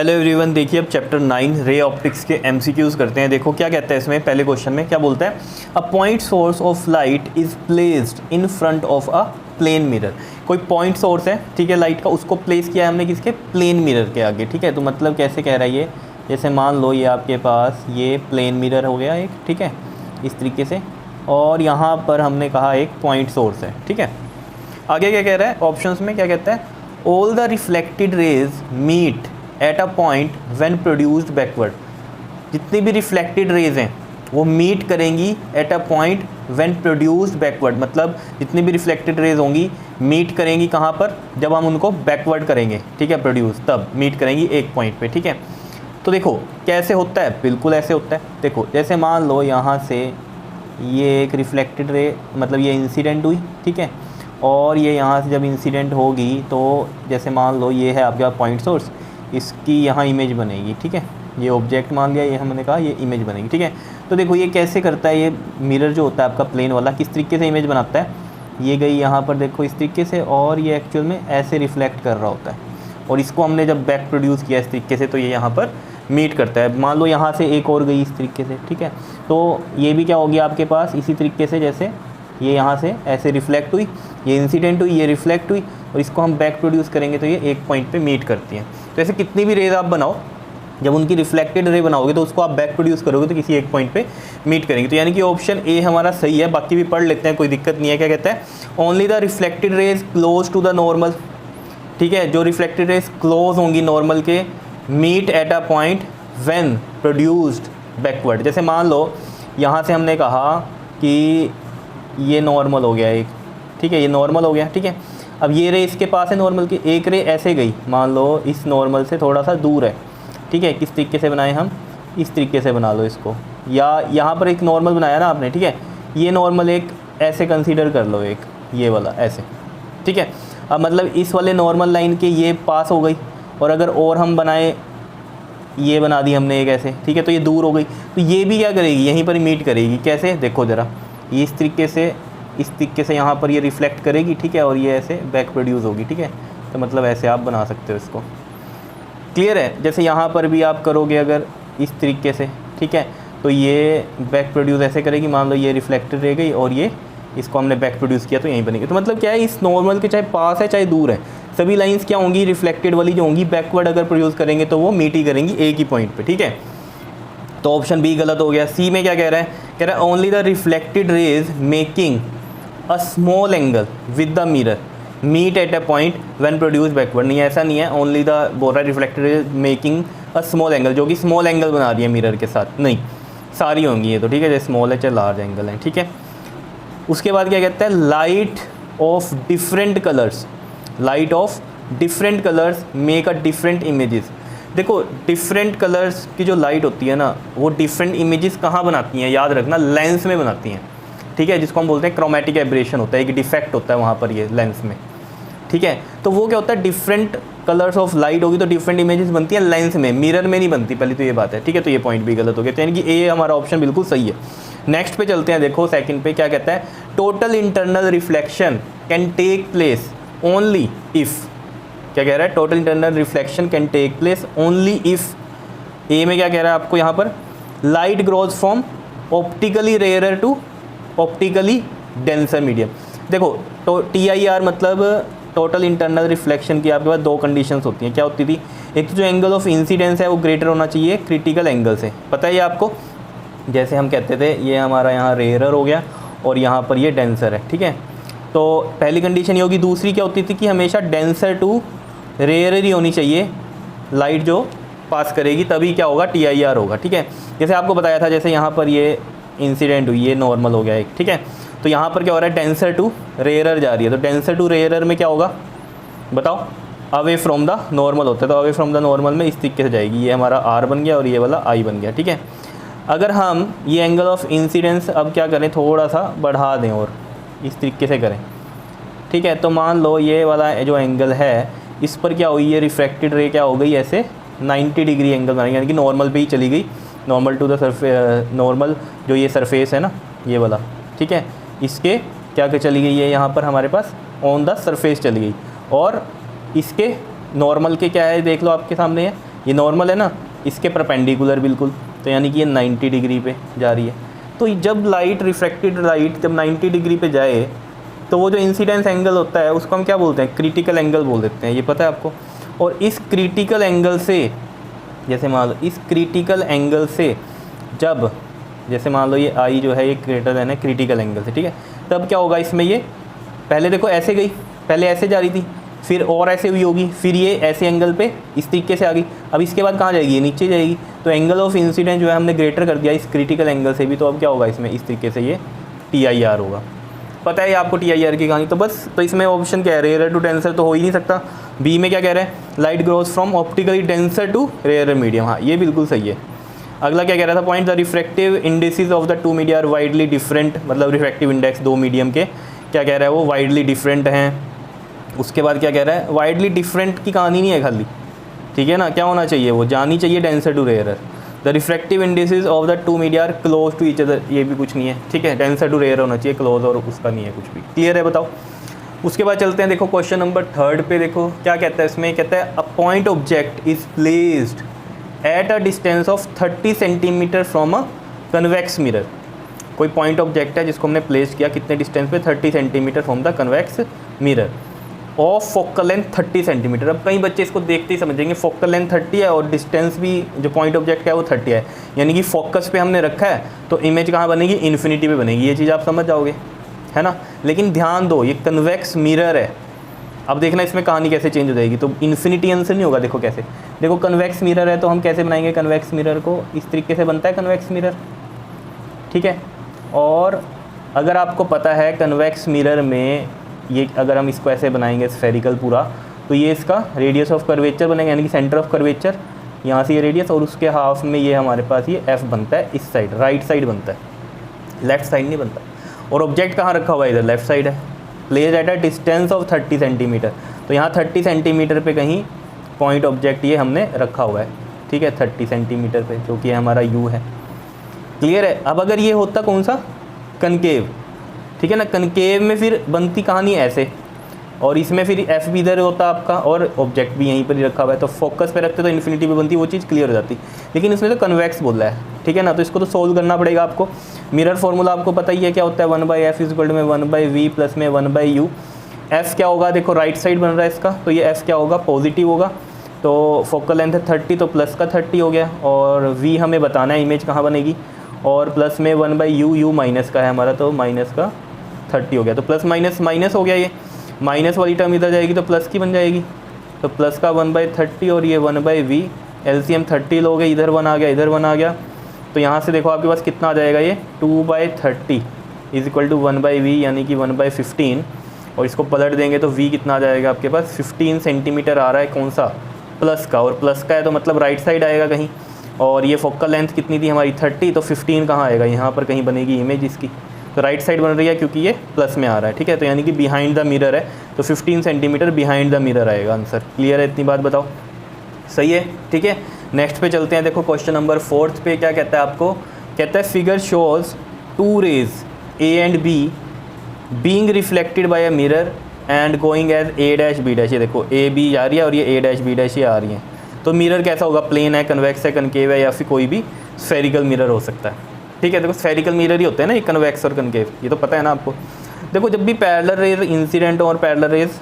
Hello everyone, देखिए अब chapter 9 ray optics के एमसीक्यूज करते हैं। देखो क्या कहता है इसमें, पहले क्वेश्चन में क्या बोलता है, a point source of light is placed in front of a plane mirror. कोई पॉइंट सोर्स है, ठीक है, लाइट का, उसको प्लेस किया है हमने किसके, प्लेन मिरर के आगे, ठीक है। तो मतलब कैसे कह रहा है ये, जैसे मान लो ये आपके पास ये प्लेन मिरर हो गया एक, ठीक है, इस तरीके से, और यहाँ पर हमने कहा एक पॉइंट सोर्स है, ठीक है। आगे क्या कह रहा है, ऑप्शंस में क्या कहता है, all the reflected rays meet at a point when produced backward. जितनी भी रिफ्लेक्टेड रेज हैं वो मीट करेंगी at a point when produced backward. मतलब जितनी भी रिफ्लेक्टेड रेज होंगी मीट करेंगी कहाँ पर, जब हम उनको बैकवर्ड करेंगे, ठीक है, प्रोड्यूस, तब मीट करेंगी एक पॉइंट पे, ठीक है। तो देखो कैसे होता है, बिल्कुल ऐसे होता है। देखो जैसे मान लो यहाँ से ये एक रिफ्लेक्टेड रे, मतलब ये इंसिडेंट हुई, ठीक है, और ये यहाँ से जब इंसिडेंट होगी तो जैसे मान लो ये है आपके पास पॉइंट सोर्स, इसकी यहाँ इमेज बनेगी, ठीक है। ये ऑब्जेक्ट मान लिया, ये हमने कहा ये इमेज बनेगी, ठीक है। तो देखो ये कैसे करता है, ये मिरर जो होता है आपका प्लेन वाला, किस तरीके से इमेज बनाता है, ये गई यहाँ पर देखो इस तरीके से, और ये एक्चुअल में ऐसे रिफ्लेक्ट कर रहा होता है, और इसको हमने जब बैक प्रोड्यूस किया इस तरीके से तो ये यहाँ पर मीट करता है। मान लो यहाँ से एक और गई इस तरीके से, ठीक है, तो ये भी क्या हो गया आपके पास इसी तरीके से, जैसे ये यहाँ से ऐसे रिफ्लेक्ट हुई, ये इंसिडेंट हुई, ये रिफ्लेक्ट हुई, और इसको हम बैक प्रोड्यूस करेंगे तो ये एक पॉइंट पे मीट करती हैं। तो ऐसे कितनी भी रेज आप बनाओ, जब उनकी रिफ्लेक्टेड रे बनाओगे तो उसको आप बैक प्रोड्यूस करोगे तो किसी एक पॉइंट पे मीट करेंगे। तो यानी कि ऑप्शन ए हमारा सही है। बाकी भी पढ़ लेते हैं, कोई दिक्कत नहीं है। क्या कहता है, only the reflected rays close to the normal, ठीक है, जो रिफ्लेक्टेड रेज क्लोज होंगी नॉर्मल के, meet at a point when produced backward. जैसे मान लो यहाँ से हमने कहा कि ये नॉर्मल हो गया एक, ठीक है, ये नॉर्मल हो गया, ठीक है। अब ये रे इसके पास है नॉर्मल की, एक रे ऐसे गई, मान लो इस नॉर्मल से थोड़ा सा दूर है, ठीक है। किस तरीके से बनाए हम, इस तरीके से बना लो इसको, या यहाँ पर एक नॉर्मल बनाया ना आपने, ठीक है, ये नॉर्मल एक ऐसे कंसीडर कर लो, एक ये वाला ऐसे, ठीक है। अब मतलब इस वाले नॉर्मल लाइन के ये पास हो गई, और अगर और हम बनाए, ये बना दी हमने एक ऐसे, ठीक है, तो ये दूर हो गई, तो ये भी क्या करेगी, यहीं पर मीट करेगी। कैसे, देखो ज़रा, ये इस तरीके से यहाँ पर ये रिफ्लेक्ट करेगी, ठीक है, और ये ऐसे बैक प्रोड्यूस होगी, ठीक है। तो मतलब ऐसे आप बना सकते हो इसको, क्लियर है। जैसे यहाँ पर भी आप करोगे अगर इस तरीके से, ठीक है, तो ये बैक प्रोड्यूस ऐसे करेगी, मान लो ये रिफ्लेक्टेड रह गई और ये इसको हमने बैक प्रोड्यूस किया तो यहीं बनेगी। तो मतलब क्या है, इस नॉर्मल के चाहे पास है चाहे दूर है, सभी लाइन्स क्या होंगी, रिफ्लेक्टेड वाली जो होंगी, बैकवर्ड अगर प्रोड्यूस करेंगे तो वो मीट ही करेंगी एक ही पॉइंट पर, ठीक है। तो ऑप्शन बी गलत हो गया। सी में क्या कह रहा है, कह रहा है only the reflected rays making a small angle with the mirror meet at a point when produce backward. नहीं, ऐसा नहीं है, ओनली द बोल रहा है reflected rays making a small angle, जो कि स्मॉल एंगल बना रही है मिरर के साथ, नहीं, सारी होंगी ये तो, ठीक है, चाहे स्मॉल है चाहे लार्ज एंगल है, ठीक है। उसके बाद क्या कहता है, light of different colours, light of different colours make a different images. देखो डिफरेंट कलर्स की जो लाइट होती है ना, वो डिफरेंट इमेजेस कहाँ बनाती हैं, याद रखना, लेंस में बनाती हैं, ठीक है, जिसको हम बोलते हैं क्रोमेटिक एब्रेशन होता है, एक डिफेक्ट होता है वहाँ पर ये लेंस में, ठीक है। तो वो क्या होता है, डिफरेंट कलर्स ऑफ लाइट होगी तो डिफरेंट इमेजेस बनती हैं लेंस में, मिरर में नहीं बनती, पहले तो ये बात है, ठीक है। तो ये पॉइंट भी गलत हो गया, तो यानी कि ए हमारा ऑप्शन बिल्कुल सही है। नेक्स्ट पे चलते हैं, देखो सेकंड पे क्या कहता है, total internal reflection can take place only if, क्या कह रहा है, total internal reflection can take place only if, A में क्या कह रहा है आपको यहाँ पर, light grows from optically rare to optically denser medium. देखो तो TIR मतलब टोटल इंटरनल रिफ्लेक्शन की आपके पास दो कंडीशंस होती हैं, क्या होती थी, एक तो जो एंगल ऑफ इंसिडेंस है वो ग्रेटर होना चाहिए क्रिटिकल एंगल से, पता है ये आपको, जैसे हम कहते थे ये हमारा यहाँ रेयरर हो गया और यहाँ पर ये डेंसर है, ठीक है। तो पहली कंडीशन ये होगी। दूसरी क्या होती थी कि हमेशा डेंसर टू रेयर ही होनी चाहिए लाइट जो पास करेगी, तभी क्या होगा, TIR होगा, ठीक है। जैसे आपको बताया था, जैसे यहाँ पर ये इंसिडेंट हुई, ये नॉर्मल हो गया एक, ठीक है, तो यहाँ पर क्या हो रहा है, डेंसर टू रेयरर जा रही है, तो डेंसर टू रेयरर में क्या होगा बताओ, अवे फ्रॉम द नॉर्मल होता है, तो अवे फ्रॉम द नॉर्मल में इस तरीके से जाएगी, ये हमारा R बन गया और ये वाला I बन गया, ठीक है। अगर हम ये एंगल ऑफ इंसिडेंस अब क्या करें, थोड़ा सा बढ़ा दें और इस तरीके से करें, ठीक है, तो मान लो ये वाला जो एंगल है इस पर क्या हुई, ये रिफ्रैक्टेड रे क्या हो गई, ऐसे 90 डिग्री एंगल बनाएगी, यानी कि नॉर्मल पे ही चली गई, normal to the surface, normal जो ये सरफेस है ना ये वाला, ठीक है, इसके क्या चली गई है यहाँ पर हमारे पास ऑन द सरफेस चली गई, और इसके नॉर्मल के क्या है देख लो आपके सामने है, ये नॉर्मल है ना, इसके परपेंडिकुलर बिल्कुल, तो यानी कि ये 90 डिग्री पे जा रही है। तो जब लाइट, रिफ्रैक्टेड लाइट जब 90 डिग्री पे जाए तो वो जो इंसिडेंस एंगल होता है उसको हम क्या बोलते हैं, क्रिटिकल एंगल बोल देते हैं, ये पता है आपको। और इस क्रिटिकल एंगल से, जैसे मान लो इस क्रिटिकल एंगल से जब, जैसे मान लो ये आई जो है ये ग्रेटर देन है क्रिटिकल एंगल से, ठीक है, तब क्या होगा इसमें, ये पहले देखो ऐसे गई, पहले ऐसे जा रही थी, फिर और ऐसे हुई होगी, फिर ये ऐसे एंगल पे इस तरीके से आ गई, अब इसके बाद कहाँ जाएगी, ये नीचे जाएगी। तो एंगल ऑफ इंसिडेंस जो है हमने ग्रेटर कर दिया इस क्रिटिकल एंगल से भी, तो अब क्या होगा इसमें, इस तरीके से ये TIR होगा। पता है आपको TIR की कहानी, तो बस, तो इसमें ऑप्शन क्या है, रेयर टू डेंसर तो हो ही नहीं सकता। बी में क्या कह रहा है, light grows from optically denser to rare medium, हाँ ये बिल्कुल सही है। अगला क्या कह रहा था point, the refractive indices of the two media are widely different, मतलब रिफ्रैक्टिव इंडेक्स दो मीडियम के क्या कह रहा है वो वाइडली डिफरेंट हैं। उसके बाद क्या कह रहा है, वाइडली डिफरेंट की कहानी नहीं है खाली, ठीक है ना, क्या होना चाहिए, वो जानी चाहिए denser to rare. The refractive indices of the two media are close to each other, ये भी कुछ नहीं है, ठीक है, डेंसर टू रेयर होना चाहिए, क्लोज और उसका नहीं है कुछ भी। क्लियर है, बताओ। उसके बाद चलते हैं, देखो क्वेश्चन नंबर 3 पे, देखो क्या कहता है इसमें, कहता है a point object is placed at a distance of 30 centimetre from a convex mirror. कोई पॉइंट ऑब्जेक्ट है जिसको हमने प्लेस किया कितने डिस्टेंस पे, 30 centimetre from the convex mirror of focal length 30 centimetre. अब कई बच्चे इसको देखते ही समझेंगे फोकल लेंथ 30 है और डिस्टेंस भी जो पॉइंट ऑब्जेक्ट है वो 30 है, यानी कि फोकस पे हमने रखा है तो इमेज कहाँ बनेगी, इन्फिनिटी पे बनेगी, ये चीज़ आप समझ जाओगे, है ना। लेकिन ध्यान दो ये कन्वेक्स मिरर है, अब देखना इसमें कहानी कैसे चेंज हो जाएगी, तो इन्फिनिटी आंसर नहीं होगा। देखो कैसे, देखो कन्वेक्स मिरर है तो हम कैसे बनाएंगे कन्वेक्स मिरर को, इस तरीके से बनता है कन्वेक्स मिरर, ठीक है। और अगर आपको पता है कन्वेक्स मिरर में ये, अगर हम इसको ऐसे बनाएंगे स्फेरिकल पूरा, तो ये इसका रेडियस ऑफ कर्वेचर बनेगा, यानी कि सेंटर ऑफ कर्वेचर, यहाँ से ये रेडियस और उसके हाफ में ये हमारे पास ये F बनता है, इस साइड राइट साइड बनता है, लेफ्ट साइड नहीं बनता। और ऑब्जेक्ट कहाँ रखा हुआ है, इधर लेफ्ट साइड है, place at a distance of 30 centimetre, तो यहाँ 30 सेंटीमीटर पे कहीं पॉइंट ऑब्जेक्ट ये हमने रखा हुआ है, ठीक है, 30 सेंटीमीटर पे, जो कि हमारा U है। क्लियर है। अब अगर ये होता कौन सा, कनकेव, ठीक है ना, कनकेव में फिर बनती कहानी ऐसे, और इसमें फिर F भी इधर होता आपका और ऑब्जेक्ट भी यहीं पर ही रखा हुआ है, तो फोकस पे रखते तो इन्फिनिटी पे बनती, वो चीज़ क्लियर हो जाती। लेकिन इसमें तो कन्वेक्स बोल रहा है, ठीक है ना, तो इसको तो सोल्व करना पड़ेगा आपको। मिरर फार्मूला आपको पता ही है क्या होता है, 1/f इक्वल टू में 1/v प्लस में 1/u। F क्या होगा, देखो राइट साइड बन रहा है इसका, तो ये F क्या होगा, पॉजिटिव होगा, तो फोकल लेंथ है 30 तो प्लस का 30 हो गया, और v हमें बताना है इमेज कहाँ बनेगी, और प्लस में 1/u, u माइनस का है हमारा, तो माइनस का 30 हो गया, तो प्लस माइनस माइनस हो गया, ये माइनस वाली टर्म इधर जाएगी तो प्लस की बन जाएगी, तो प्लस का 1/30 और ये 1/v, LCM 30 लोगे, इधर 1 आ गया, इधर 1 आ गया, तो यहाँ से देखो आपके पास कितना आ जाएगा, ये 2/30 इज इक्वल टू 1/v, यानी कि 1/15, और इसको पलट देंगे तो v कितना आ जाएगा आपके पास, 15 सेंटीमीटर आ रहा है, कौन सा, प्लस का, और प्लस का है तो मतलब राइट साइड आएगा कहीं, और ये फोकल लेंथ कितनी थी हमारी 30, तो 15 कहाँ आएगा, यहाँ पर कहीं बनेगी इमेज इसकी, तो राइट साइड बन रही है क्योंकि ये प्लस में आ रहा है, ठीक है, तो यानी कि बिहाइंड द मिरर है, तो 15 सेंटीमीटर बिहाइंड द मिरर आएगा आंसर। क्लियर है, इतनी बात बताओ, सही है, ठीक है। नेक्स्ट पे चलते हैं, देखो क्वेश्चन नंबर 4 पे क्या कहता है आपको, कहता है figure shows 2 rays A and B being reflected by a mirror and going as A-B', ये देखो AB जा रही है और ये A-B' ये आ रही हैं, तो मिरर कैसा होगा, प्लेन है, कन्वेक्स है, कनकेव है, या फिर कोई भी स्फेरिकल मिरर हो सकता है, ठीक है। देखो स्फेरिकल मिरर ही होते हैं ना ये, कन्वेक्स और कनकेव, ये तो पता है ना आपको। देखो जब भी पैरेलल रेज इंसिडेंट और पैरेलल रेज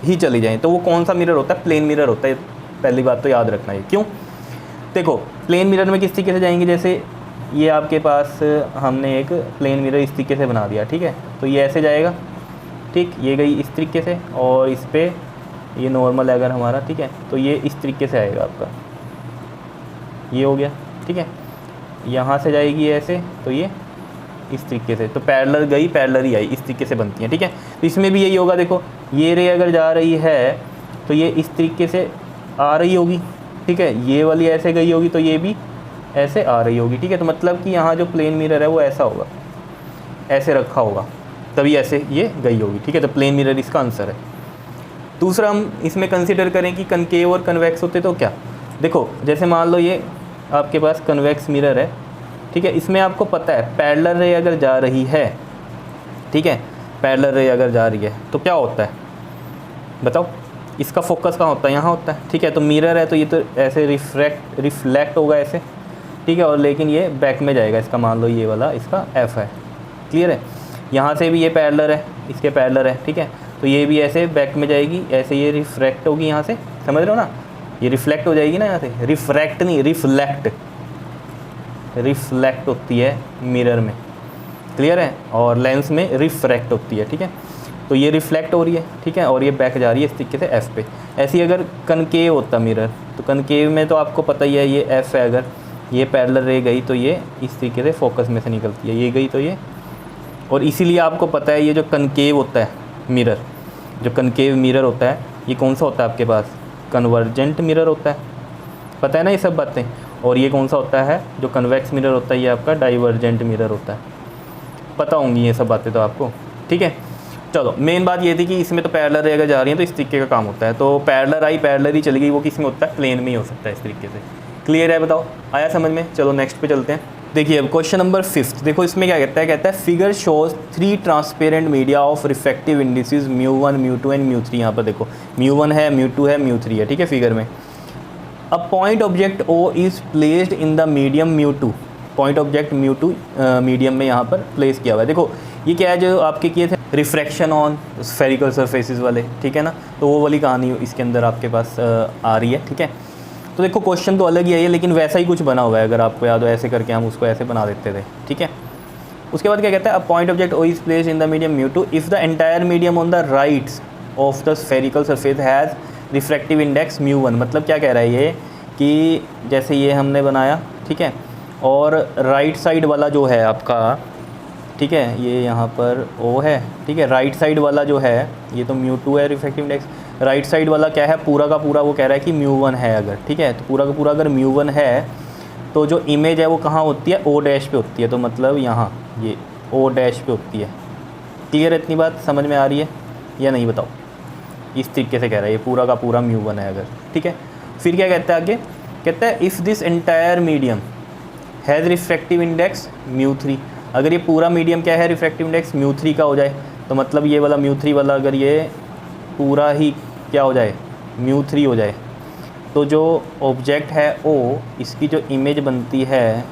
ही चली जाएं तो वो कौन सा मिरर होता है, प्लेन मिरर होता है, पहली बात तो याद रखना है। क्यों, देखो प्लेन मिरर में किस तरीके से जाएंगे, जैसे ये आपके पास हमने एक प्लेन मिरर इस तरीके से बना दिया, ठीक है, तो ये ऐसे जाएगा, ठीक, ये गई इस तरीके से, और इस पर ये नॉर्मल है अगर हमारा, ठीक है, तो ये इस तरीके से आएगा आपका, ये हो गया, ठीक है, यहाँ से जाएगी ऐसे, तो ये इस तरीके से, तो पैरेलल गई पैरेलल ही आई, इस तरीके से बनती है, ठीक है। तो इसमें भी यही होगा, देखो ये रे अगर जा रही है तो ये इस तरीके से आ रही होगी, ठीक है, ये वाली ऐसे गई होगी तो ये भी ऐसे आ रही होगी, ठीक है, तो मतलब कि यहाँ जो प्लेन मिरर है वो ऐसा होगा, ऐसे रखा होगा, तभी ऐसे ये गई होगी, ठीक है, तो प्लेन मिरर इसका आंसर है। दूसरा हम इसमें कंसिडर करें कि कनकेव और कन्वेक्स होते तो क्या, देखो जैसे मान लो ये आपके पास कन्वेक्स मिरर है, ठीक है, इसमें आपको पता है पैरेलल रे अगर जा रही है, ठीक है, पैरेलल रे अगर जा रही है तो क्या होता है बताओ, इसका फोकस कहाँ होता है, यहाँ होता है, ठीक है। तो मिरर है तो ये तो ऐसे रिफ्लेक्ट होगा ऐसे, ठीक है, और लेकिन ये बैक में जाएगा इसका, मान लो ये वाला इसका एफ है, क्लियर है। यहाँ से भी ये पैरेलल है, इसके पैरेलल है, ठीक है, तो ये भी ऐसे बैक में जाएगी, ऐसे ये रिफ्रैक्ट होगी यहाँ से, समझ रहे हो ना, ये रिफ्लेक्ट हो जाएगी ना यहाँ से, रिफ्रैक्ट नहीं रिफ्लेक्ट होती है मिरर में, क्लियर है, और लेंस में रिफ्रैक्ट होती है, ठीक है। तो ये रिफ्लेक्ट हो रही है, ठीक है, और ये बैक जा रही है इस तरीके से एफ पे। ऐसी अगर कनकेव होता मिरर, तो कनकेव में तो आपको पता ही है ये एफ है, अगर ये पैरेलल रे गई तो ये इस तरीके से फोकस में से निकलती है, ये गई तो ये, और इसीलिए आपको पता है ये जो कनकेव होता है मिरर, जो कनकेव मिरर होता है ये कौन सा होता है आपके पास, कन्वर्जेंट मिरर होता है, पता है ना ये सब बातें। और ये कौन सा होता है, जो कन्वेक्स मिरर होता है ये आपका डाइवर्जेंट मिरर होता है, पता होंगी ये सब बातें तो आपको, ठीक है। चलो मेन बात ये थी कि इसमें तो पैरेलल रे अगर जा रही है तो इस तरीके का काम होता है, तो पैरेलल आई पैरेलल ही चली गई, वो किस में होता है, प्लेन में ही हो सकता है इस तरीके से, क्लियर है, बताओ आया समझ में। चलो नेक्स्ट पे चलते हैं। देखिए अब क्वेश्चन नंबर 5, देखो इसमें क्या कहता है figure shows 3 transparent media of refractive indices μ1 μ2 and μ3। यहाँ पर देखो μ1 है, μ2 है, μ3 है, ठीक है, फिगर में। A point object O is placed in the medium μ2, point object μ2 medium में यहाँ पर प्लेस किया हुआ है। देखो ये क्या है जो आपके किए थे, रिफ्रैक्शन ऑन स्फेरिकल सरफेसेस वाले, ठीक है ना, तो वो वाली कहानी इसके अंदर आपके पास आ रही है, ठीक है। तो देखो क्वेश्चन तो अलग ही है ये, लेकिन वैसा ही कुछ बना हुआ है, अगर आपको याद हो ऐसे करके हम उसको ऐसे बना देते थे, ठीक है। उसके बाद क्या कहता है, a point object O is placed in the medium μ2 if the entire medium on the right of the spherical surface has refractive index μ1। मतलब क्या कह रहा है ये कि जैसे ये हमने बनाया, ठीक है, और राइट साइड वाला जो है आपका, ठीक है, ये यहाँ पर O है, ठीक है, राइट साइड वाला जो है ये तो μ2 है रिफ्रैक्टिव इंडेक्स, राइट साइड वाला क्या है, पूरा का पूरा वो कह रहा है कि μ1 है अगर, ठीक है, तो पूरा का पूरा अगर μ1 है तो जो इमेज है वो कहाँ होती है, O डैश पे होती है, तो मतलब यहाँ ये O डैश पे होती है, क्लियर है, इतनी बात समझ में आ रही है या नहीं बताओ। इस तरीके से कह रहा है ये पूरा का पूरा μ1 है अगर, ठीक है। फिर क्या कहता है आगे, कहता है if this entire medium has refractive index μ3, अगर ये पूरा मीडियम क्या है, रिफ्रैक्टिव इंडेक्स μ3 का हो जाए, तो मतलब ये वाला μ3 वाला अगर ये पूरा ही क्या हो जाए, μ3 हो जाए, तो जो ऑब्जेक्ट है O, इसकी जो इमेज बनती है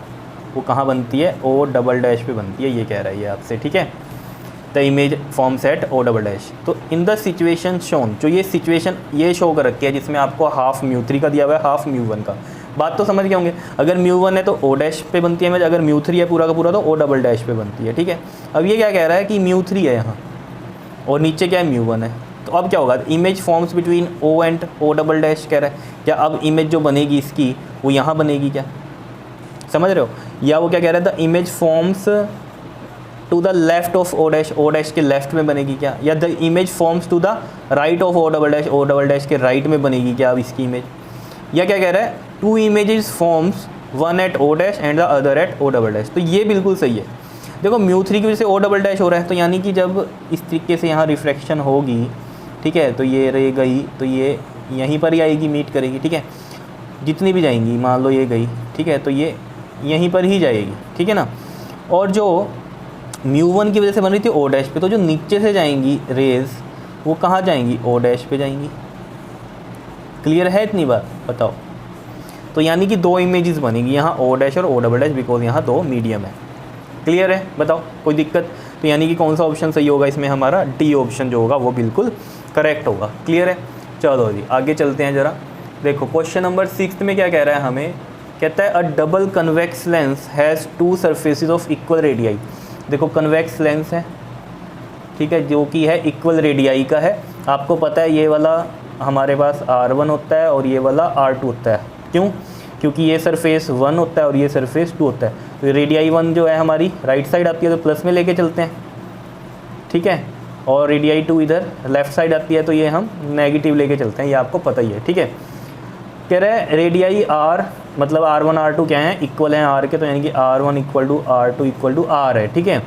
वो कहाँ बनती है, O डबल डैश पे बनती है, ये कह रहा है ये आपसे, ठीक है। The image form set O double dash. तो इन द सिचुएशन शोन, जो ये सिचुएशन ये शो कर रखी है जिसमें आपको हाफ μ3 का दिया हुआ है, हाफ μ1 का, बात तो समझ गए होंगे। अगर μ1 है तो O डैश पे बनती है इमेज, अगर μ3 है पूरा का पूरा तो O डबल डैश पे बनती है, ठीक है। अब ये क्या कह रहा है कि μ3 है यहाँ और नीचे क्या है, μ1 है, तो अब क्या होगा, image forms between O and O double dash कह रहा है, क्या अब इमेज जो बनेगी इसकी वो यहाँ बनेगी क्या, समझ रहे हो, या वो क्या कह रहा है, the image forms to the left of O dash के लेफ्ट में बनेगी क्या, या the image forms to the right of O double dash के राइट में बनेगी क्या अब इसकी इमेज, या क्या कह रहा है, two images forms one at O dash and the other at O double dash. तो ये बिल्कुल सही है। देखो μ3 की वजह से O डबल डैश हो रहा है, तो यानी कि जब इस तरीके से यहाँ रिफ्रैक्शन होगी, ठीक है, तो ये रह गई तो ये यहीं पर ही आएगी, मीट करेगी, ठीक है, जितनी भी जाएंगी, मान लो ये गई, ठीक है, तो ये यहीं पर ही जाएगी, ठीक है ना। और जो μ1 की वजह से बन रही थी O डैश पे, तो जो नीचे से जाएंगी रेज वो कहाँ जाएंगी, O डैश पे जाएंगी, क्लियर है इतनी बात, बताओ। तो यानी कि दो इमेजेस बनेंगी यहाँ O डैश और O डबल डैश, बिकॉज यहाँ दो मीडियम है, क्लियर है, बताओ कोई दिक्कत। तो यानी कि कौन सा ऑप्शन सही होगा इसमें, हमारा डी ऑप्शन जो होगा वो बिल्कुल करेक्ट होगा, क्लियर है। चलो जी आगे चलते हैं ज़रा। देखो क्वेश्चन नंबर 6 में क्या कह रहा है हमें, कहता है अ double convex lens has 2 surfaces of equal radii. देखो कन्वेक्स लेंस है, ठीक है, जो कि है इक्वल रेडियाई का है। आपको पता है ये वाला हमारे पास R1 होता है और ये वाला R2 होता है, क्यों, क्योंकि ये सरफेस 1 होता है और ये सरफेस 2 होता है। तो रेडियाई 1 जो है हमारी राइट साइड आती है तो प्लस में लेके चलते हैं, ठीक है, और रेडियाई 2 इधर लेफ़्ट साइड आती है तो ये हम नेगेटिव लेके चलते हैं, ये आपको पता ही है, ठीक है। कह रहे हैं रेडियाई R मतलब R1 R2 क्या है, इक्वल हैं R के, तो यानी कि R1 equal to R2 equal to R है, ठीक है।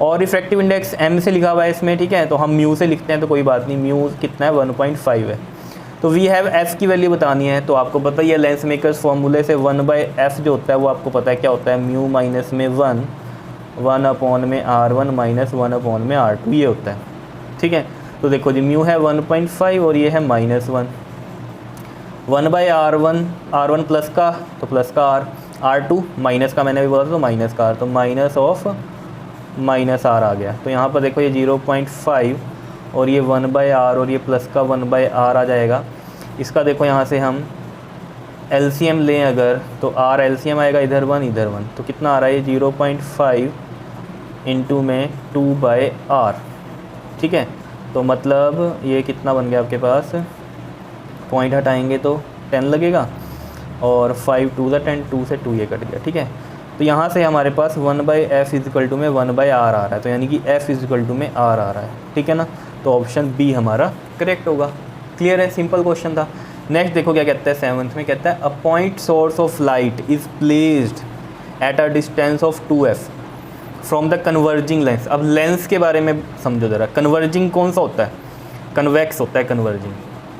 और रिफ्रैक्टिव इंडेक्स M से लिखा हुआ है इसमें, ठीक है, तो हम म्यू से लिखते हैं तो कोई बात नहीं, म्यू कितना है 1.5 है। तो वी हैव F की वैल्यू बतानी है, तो आपको पता ही है लेंस मेकर्स फॉर्मूले से 1/f जो होता है वो आपको पता है क्या होता है, म्यू माइनस में 1 अपॉन में R1 माइनस 1 अपॉन में R2 ये होता है, ठीक है। तो देखो जी म्यू है 1.5 और ये है -1, 1/r1, r1 प्लस का तो प्लस का r, r2 माइनस का मैंने भी बोला था तो माइनस का r, तो माइनस ऑफ माइनस r आ गया। तो यहाँ पर देखो ये 0.5 और ये 1/r और ये प्लस का 1/r आ जाएगा। इसका देखो यहाँ से हम एलसीएम लें अगर तो r एलसीएम आएगा इधर 1 इधर 1, तो कितना आ रहा है ये 0.5 इंटू में 2/r, ठीक है। तो मतलब ये कितना बन गया आपके पास, पॉइंट हटाएंगे तो 10 लगेगा और 5 2 ज़ा 10, 2 से 2 ये कट गया, ठीक है। तो यहाँ से हमारे पास 1/f इजिकल टू में 1/r आ रहा है, तो यानी कि f इजिकल टू में r आ रहा है, ठीक है ना। तो ऑप्शन बी हमारा करेक्ट होगा। क्लियर है, सिंपल क्वेश्चन था। नेक्स्ट देखो क्या कहता है 7th में, कहता है a point source of light is placed at a distance of 2f from the converging lens. अब लेंस के बारे में समझो ज़रा, कन्वर्जिंग कौन सा होता है, कन्वेक्स होता है कन्वर्जिंग,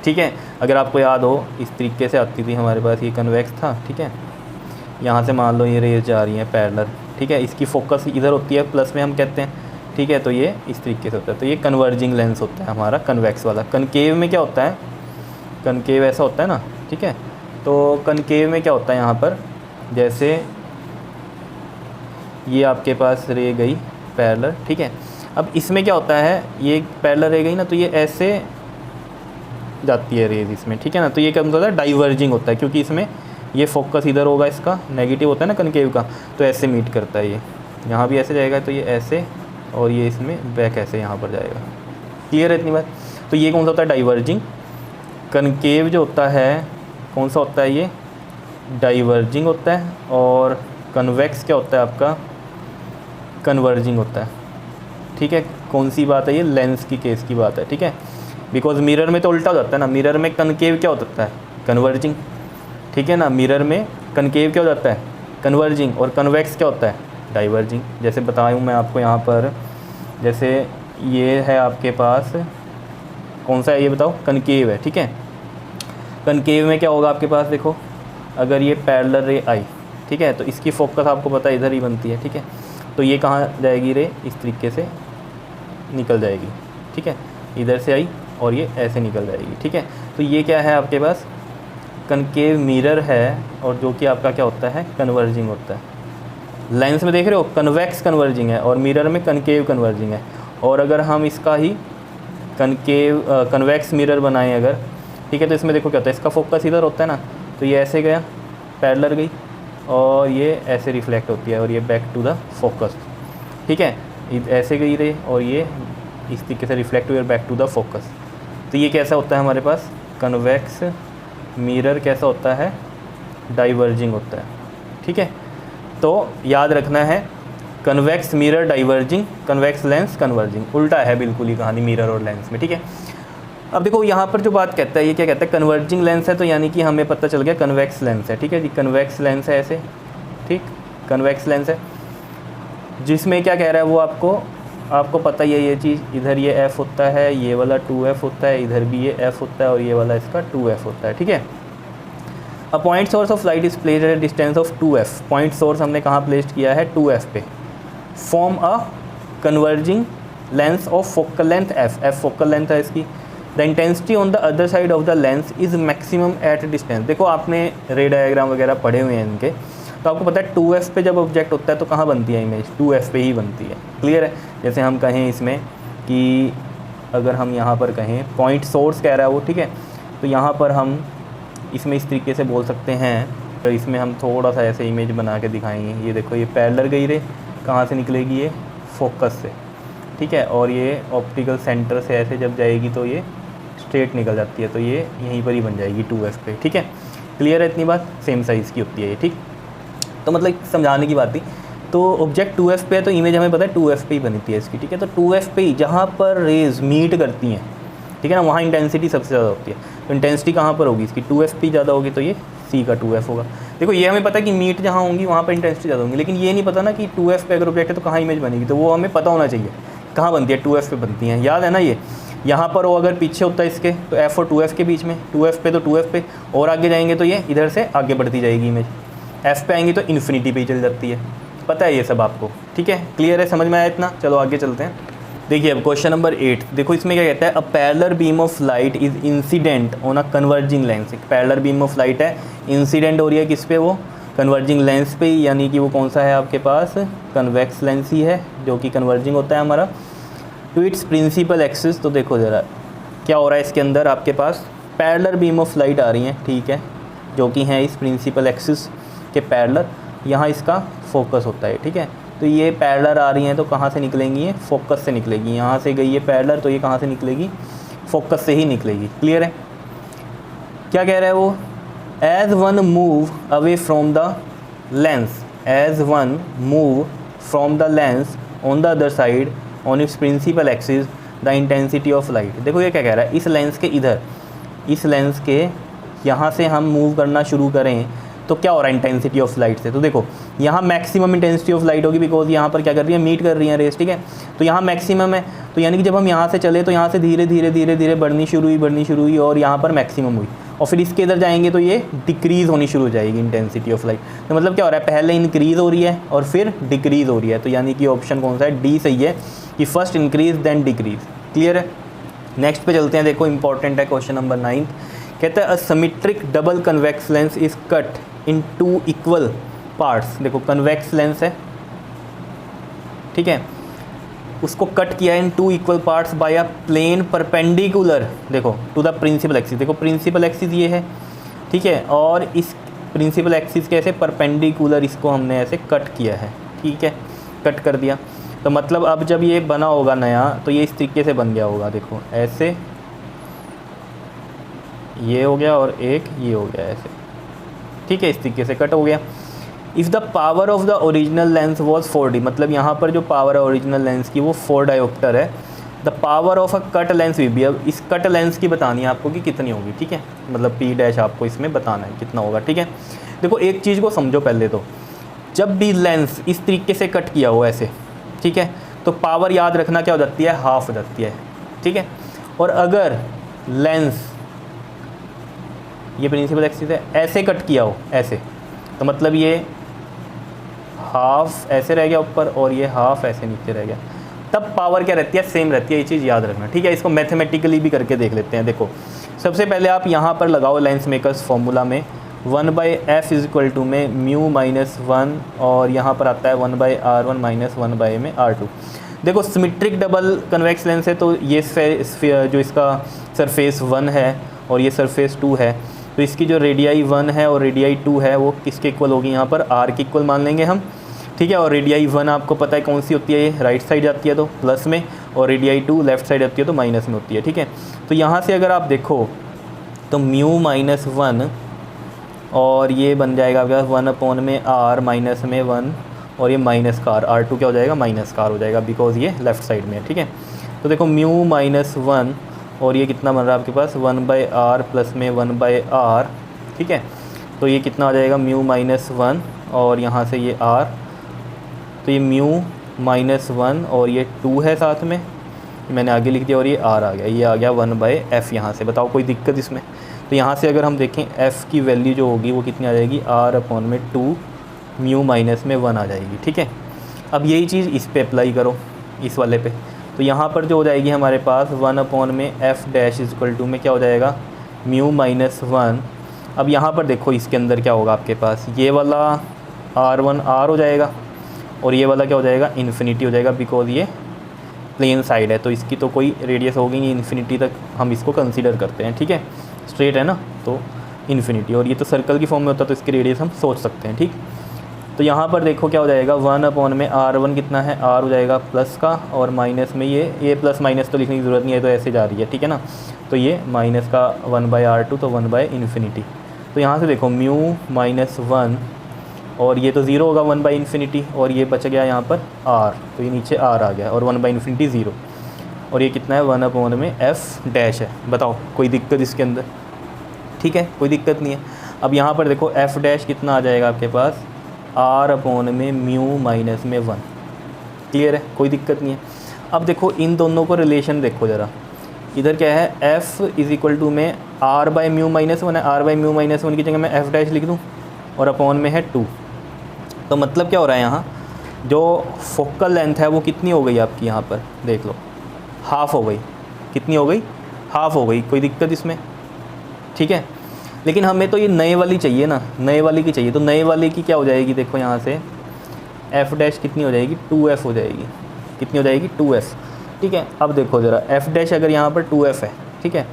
ठीक है। अगर आपको याद हो इस तरीके से आती थी हमारे पास, ये कन्वेक्स था, ठीक है। यहाँ से मान लो ये रेज जा रही हैं पैरेलल, ठीक है, इसकी फोकस इधर होती है प्लस में हम कहते हैं, ठीक है। तो ये इस तरीके से होता है, तो ये कन्वर्जिंग लेंस होता है हमारा कन्वेक्स वाला। कनकेव में क्या होता है, कनकेव ऐसा होता है ना, ठीक है। तो कनकेव में क्या होता है यहाँ पर, जैसे ये आपके पास रे गई पैरेलल, ठीक है। अब इसमें क्या होता है, ये पैरेलल रे गई ना तो ये ऐसे जाती है रेज इसमें, ठीक है ना। तो ये क्या होता है, डाइवर्जिंग होता है, क्योंकि इसमें ये फोकस इधर होगा, इसका नेगेटिव होता है ना कनकेव का, तो ऐसे मीट करता है। ये यहाँ भी ऐसे जाएगा तो ये ऐसे, और ये इसमें बैक ऐसे यहाँ पर जाएगा। क्लियर है इतनी बात। तो ये कौन सा होता है, डाइवर्जिंग। कनकेव जो होता है कौन सा होता है, ये डाइवर्जिंग होता है। और कन्वेक्स क्या होता है आपका, कन्वर्जिंग होता है, ठीक है। कौन सी बात है, ये लेंस की केस की बात है, ठीक है। बिकॉज मिरर में तो उल्टा हो जाता है ना, मिरर में कनकेव क्या होता है, कन्वर्जिंग, ठीक है ना। मिरर में कनकेव क्या हो जाता है, कन्वर्जिंग, और कन्वेक्स क्या होता है, डाइवर्जिंग। जैसे बताऊँ मैं आपको यहाँ पर, जैसे ये है आपके पास कौन सा है ये बताओ, कनकेव है, ठीक है। कनकेव में क्या होगा आपके पास, देखो अगर ये पैरेलल रे आई, ठीक है, तो इसकी फोकस आपको पता है इधर ही बनती है, ठीक है। तो ये कहाँ जाएगी रे, इस तरीके से निकल जाएगी, ठीक है। इधर से आई और ये ऐसे निकल जाएगी, ठीक है। तो ये क्या है आपके पास, कनकेव मिरर है, और जो कि आपका क्या होता है, कन्वर्जिंग होता है। लेंस में देख रहे हो कन्वेक्स कन्वर्जिंग है, और मिरर में कनकेव कन्वर्जिंग है। और अगर हम इसका ही कन्वेक्स मिरर बनाएं अगर, ठीक है, तो इसमें देखो क्या होता है, इसका फोकस इधर होता है ना, तो ये ऐसे गया पैरेलल गई और ये ऐसे रिफ्लेक्ट होती है और ये बैक टू द फोकस, ठीक है। ऐसे गई रही और ये इस तरीके से रिफ्लेक्ट हुई और बैक टू द फोकस। तो ये कैसा होता है हमारे पास, कन्वेक्स मिरर कैसा होता है, डाइवर्जिंग होता है, ठीक है। तो याद रखना है, convex mirror diverging, convex lens converging, उल्टा है बिल्कुल ही कहानी मिरर और लेंस में, ठीक है। अब देखो यहाँ पर जो बात कहता है, ये क्या कहता है, कन्वर्जिंग लेंस है, तो यानी कि हमें पता चल गया कन्वेक्स लेंस है, ठीक है जी। कन्वेक्स लेंस है ऐसे, ठीक, कन्वेक्स लेंस है, जिसमें क्या कह रहा है वो आपको पता ही है ये चीज़। इधर ये f होता है, ये वाला 2f होता है, इधर भी ये f होता है और ये वाला इसका 2f होता है, ठीक है। A point source of light is placed at distance of 2f। Point source हमने कहाँ प्लेस्ड किया है, 2f पे। Form a converging lens of focal length f focal length है इसकी। The intensity on the other side of the lens is maximum at distance. देखो आपने रे डायग्राम वगैरह पढ़े हुए हैं इनके, तो आपको पता है 2f पे जब ऑब्जेक्ट होता है तो कहाँ बनती है इमेज, 2f पे ही बनती है। क्लियर है। जैसे हम कहें इसमें कि अगर हम यहाँ पर कहें पॉइंट सोर्स कह रहा है वो, ठीक है, तो यहाँ पर हम इसमें इस तरीके से बोल सकते हैं। तो इसमें हम थोड़ा सा ऐसे इमेज बना के दिखाएंगे। ये देखो ये पैरेलल गई रे, कहाँ से निकलेगी, ये फोकस से, ठीक है। और ये ऑप्टिकल सेंटर से ऐसे जब जाएगी तो ये स्ट्रेट निकल जाती है, तो ये यहीं पर ही बन जाएगी 2f पे, ठीक है। क्लियर है इतनी बात, सेम साइज़ की होती है ये, ठीक। तो मतलब समझाने की बात थी। तो ऑब्जेक्ट 2f पे है तो इमेज हमें पता है 2f पे ही बनती है इसकी, ठीक है। तो 2f पे ही जहाँ पर रेज मीट करती हैं, ठीक है ना, वहाँ इंटेंसिटी सबसे ज़्यादा होती है। तो इंटेंसिटी कहाँ पर होगी इसकी, 2f पे ज़्यादा होगी, तो ये c का 2f होगा। देखो ये हमें पता है कि मीट जहाँ होंगी वहाँ पर इंटेंसिटी ज़्यादा होगी, लेकिन ये नहीं पता ना कि 2f पे अगर ऑब्जेक्ट है तो कहाँ इमेज बनेगी। तो वो हमें पता होना चाहिए कहाँ बनती है, 2f पे बनती हैं, याद है ना। ये यहाँ पर हो अगर पीछे होता है इसके तो f और 2f के बीच में, 2f पे तो 2f पे, और आगे जाएंगे तो ये इधर से आगे बढ़ती जाएगी इमेज, f पे आएंगी तो इन्फिनिटी पे ही चल जाती है। पता है ये सब आपको, ठीक है। क्लियर है, समझ में आया इतना। चलो आगे चलते हैं। देखिए अब क्वेश्चन नंबर 8 देखो, इसमें क्या कहता है, a parallel beam of light is incident on a converging lens. एक पैरेलल बीम ऑफ लाइट है, इंसिडेंट हो रही है किस पे, वो कन्वर्जिंग लेंस पे, यानी कि वो कौन सा है आपके पास, कन्वेक्स लेंस ही है जो कि कन्वर्जिंग होता है हमारा, टू इट्स प्रिंसिपल एक्सिस। तो देखो ज़रा क्या हो रहा है इसके अंदर, आपके पास पैरेलल बीम ऑफ लाइट आ रही हैं, ठीक है, जो कि हैं इस प्रिंसिपल एक्सिस के पैरेलल, यहाँ इसका फोकस होता है, ठीक है। तो ये पैरेलल आ रही हैं तो कहाँ से निकलेंगी, ये फोकस से निकलेगी, यहाँ से गई है पैरेलल तो ये कहाँ से निकलेगी, फोकस से ही निकलेगी। क्लियर है, क्या कह रहा है वो, as one move away from the lens, as one move from the lens on the other side on its principal axis the intensity of light. देखो ये क्या कह रहा है, इस लेंस के इधर, इस लेंस के यहाँ से हम मूव करना शुरू करें तो क्या हो रहा है इंटेंसिटी ऑफ लाइट से, तो देखो यहाँ मैक्सिमम इंटेंसिटी ऑफ लाइट होगी, बिकॉज यहाँ पर क्या कर रही है, मीट कर रही है रेस, ठीक है। तो यहाँ मैक्सिमम है, तो यानी कि जब हम यहाँ से चले तो यहाँ से धीरे धीरे धीरे धीरे बढ़नी शुरू हुई और यहाँ पर मैक्सिमम हुई, और फिर इसके इधर जाएंगे तो ये डिक्रीज़ होनी शुरू हो जाएगी इंटेंसिटी ऑफ लाइट। तो मतलब क्या हो रहा है, पहले इंक्रीज़ हो रही है और फिर डिक्रीज़ हो रही है, तो यानी कि ऑप्शन कौन सा है, डी सही है कि first increase then decrease. Clear है, नेक्स्ट पे चलते हैं। देखो इंपॉर्टेंट है क्वेश्चन नंबर 9, कहता है a symmetric double convex lens is cut in 2 equal parts. देखो कन्वेक्स लेंस है, ठीक है, उसको कट किया in 2 equal parts by a plane perpendicular, देखो टू द प्रिंसिपल एक्सिस। देखो प्रिंसिपल एक्सिस ये है, ठीक है, और इस प्रिंसिपल एक्सिस के ऐसे परपेंडिकुलर इसको हमने ऐसे कट किया है, ठीक है, कट कर दिया। तो मतलब अब जब ये बना होगा नया तो ये इस तरीके से बन गया होगा, देखो ऐसे ये हो गया और एक ये हो गया ऐसे, ठीक है, इस तरीके से कट हो गया। If the power of the original lens was 4D, मतलब यहाँ पर जो पावर है ओरिजिनल लेंस की वो 4 डायोप्टर है, the power of a cut lens भी, अब इस कट लेंस की बतानी है आपको कि कितनी होगी, ठीक है, मतलब P डैश आपको इसमें बताना है कितना होगा, ठीक है। देखो एक चीज़ को समझो पहले, तो जब भी लेंस इस तरीके से कट किया हो ऐसे, ठीक है, तो पावर याद रखना क्या हो जाती है, हाफ हो जाती है, ठीक है। और अगर लेंस ये प्रिंसिपल एक्सिस है ऐसे कट किया हो ऐसे, तो मतलब ये हाफ ऐसे रह गया ऊपर और ये हाफ ऐसे नीचे रह गया, तब पावर क्या रहती है, सेम रहती है, ये चीज़ याद रखना, ठीक है। इसको मैथमेटिकली भी करके देख लेते हैं। देखो सबसे पहले आप यहाँ पर लगाओ लेंस मेकर्स फॉर्मूला में 1/f इज इक्वल टू में म्यू माइनस 1 और यहाँ पर आता है 1/r1 माइनस 1/a में r2। देखो सिमेट्रिक डबल कन्वेक्स लेंस है तो ये जो इसका सरफेस 1 है और ये सरफेस 2 है, तो इसकी जो रेडियाई 1 है और रेडियाई 2 है वो किसके इक्वल होगी, यहाँ पर r के इक्वल मान लेंगे हम, ठीक है। और रेडियाई 1 आपको पता है कौन सी होती है, ये राइट साइड जाती है तो प्लस में, और रेडियाई 2 लेफ्ट साइड जाती है तो माइनस में होती है, ठीक है। तो यहाँ से अगर आप देखो तो म्यू माइनस 1 और ये बन जाएगा आपका 1 में r माइनस में 1 और ये माइनस का r2 क्या हो जाएगा, माइनस का हो जाएगा, बिकॉज ये लेफ़्ट साइड में है, ठीक है। तो देखो म्यू माइनस 1 और ये कितना बन रहा है आपके पास 1/r प्लस में 1/r, ठीक है। तो ये कितना आ जाएगा म्यू माइनस 1 और यहाँ से ये r, तो ये म्यू माइनस 1 और ये 2 है साथ में, मैंने आगे लिख दिया, और ये r आ गया, ये आ गया 1/f यहाँ से। बताओ कोई दिक्कत इसमें, तो यहाँ से अगर हम देखें f की वैल्यू जो होगी वो कितनी आ जाएगी, r/2 म्यू माइनस में 1 आ जाएगी, ठीक है। अब यही चीज़ इस पे अप्लाई करो, इस वाले पे, तो यहाँ पर जो हो जाएगी हमारे पास 1 में f dash is equal to में क्या हो जाएगा, म्यू माइनस 1। अब यहाँ पर देखो इसके अंदर क्या होगा आपके पास, ये वाला r1 r हो जाएगा और ये वाला क्या हो जाएगा, इन्फिनिटी हो जाएगा, बिकॉज ये प्लेन साइड है तो इसकी तो कोई रेडियस होगी नहीं, इन्फिनिटी तक हम इसको कंसीडर करते हैं, ठीक है, स्ट्रेट है ना तो इन्फिनिटी, और ये तो सर्कल की फॉर्म में होता है तो इसकी रेडियस हम सोच सकते हैं, ठीक। तो यहाँ पर देखो क्या हो जाएगा 1 में r1 कितना है, r हो जाएगा प्लस का, और माइनस में ये प्लस माइनस तो लिखने की ज़रूरत नहीं है तो ऐसे जा रही है, ठीक है ना, तो ये माइनस का 1/r2 तो 1/इन्फिनिटी। तो यहाँ से देखो म्यू माइनस 1 और ये तो 0 होगा 1/इन्फिनिटी, और ये बच गया यहाँ पर r, तो ये नीचे r आ गया, और 1/इन्फिनिटी 0, और ये कितना है 1 में f डैश है। बताओ कोई दिक्कत इसके अंदर, ठीक है, कोई दिक्कत नहीं है। अब यहाँ पर देखो f डैश कितना आ जाएगा आपके पास, r में म्यू माइनस में 1। क्लियर है, कोई दिक्कत नहीं है। अब देखो इन दोनों को रिलेशन देखो ज़रा, इधर क्या है f इज़ इक्वल टू में r/म्यू माइनस 1 है, r/म्यू माइनस 1 की जगह मैं f डैश लिख दूँ और अपॉन में है 2। तो मतलब क्या हो रहा है, यहाँ जो फोकल लेंथ है वो कितनी हो गई आपकी, यहाँ पर देख लो हाफ हो गई, कितनी हो गई, हाफ हो गई, कोई दिक्कत इसमें, ठीक है। लेकिन हमें तो ये नए वाली चाहिए ना, नए वाली की चाहिए, तो नए वाले की क्या हो जाएगी, देखो यहाँ से एफ डैश कितनी हो जाएगी, 2f हो जाएगी, कितनी हो जाएगी 2f, ठीक है। अब देखो ज़रा एफ डैश अगर यहाँ पर 2f है, ठीक है,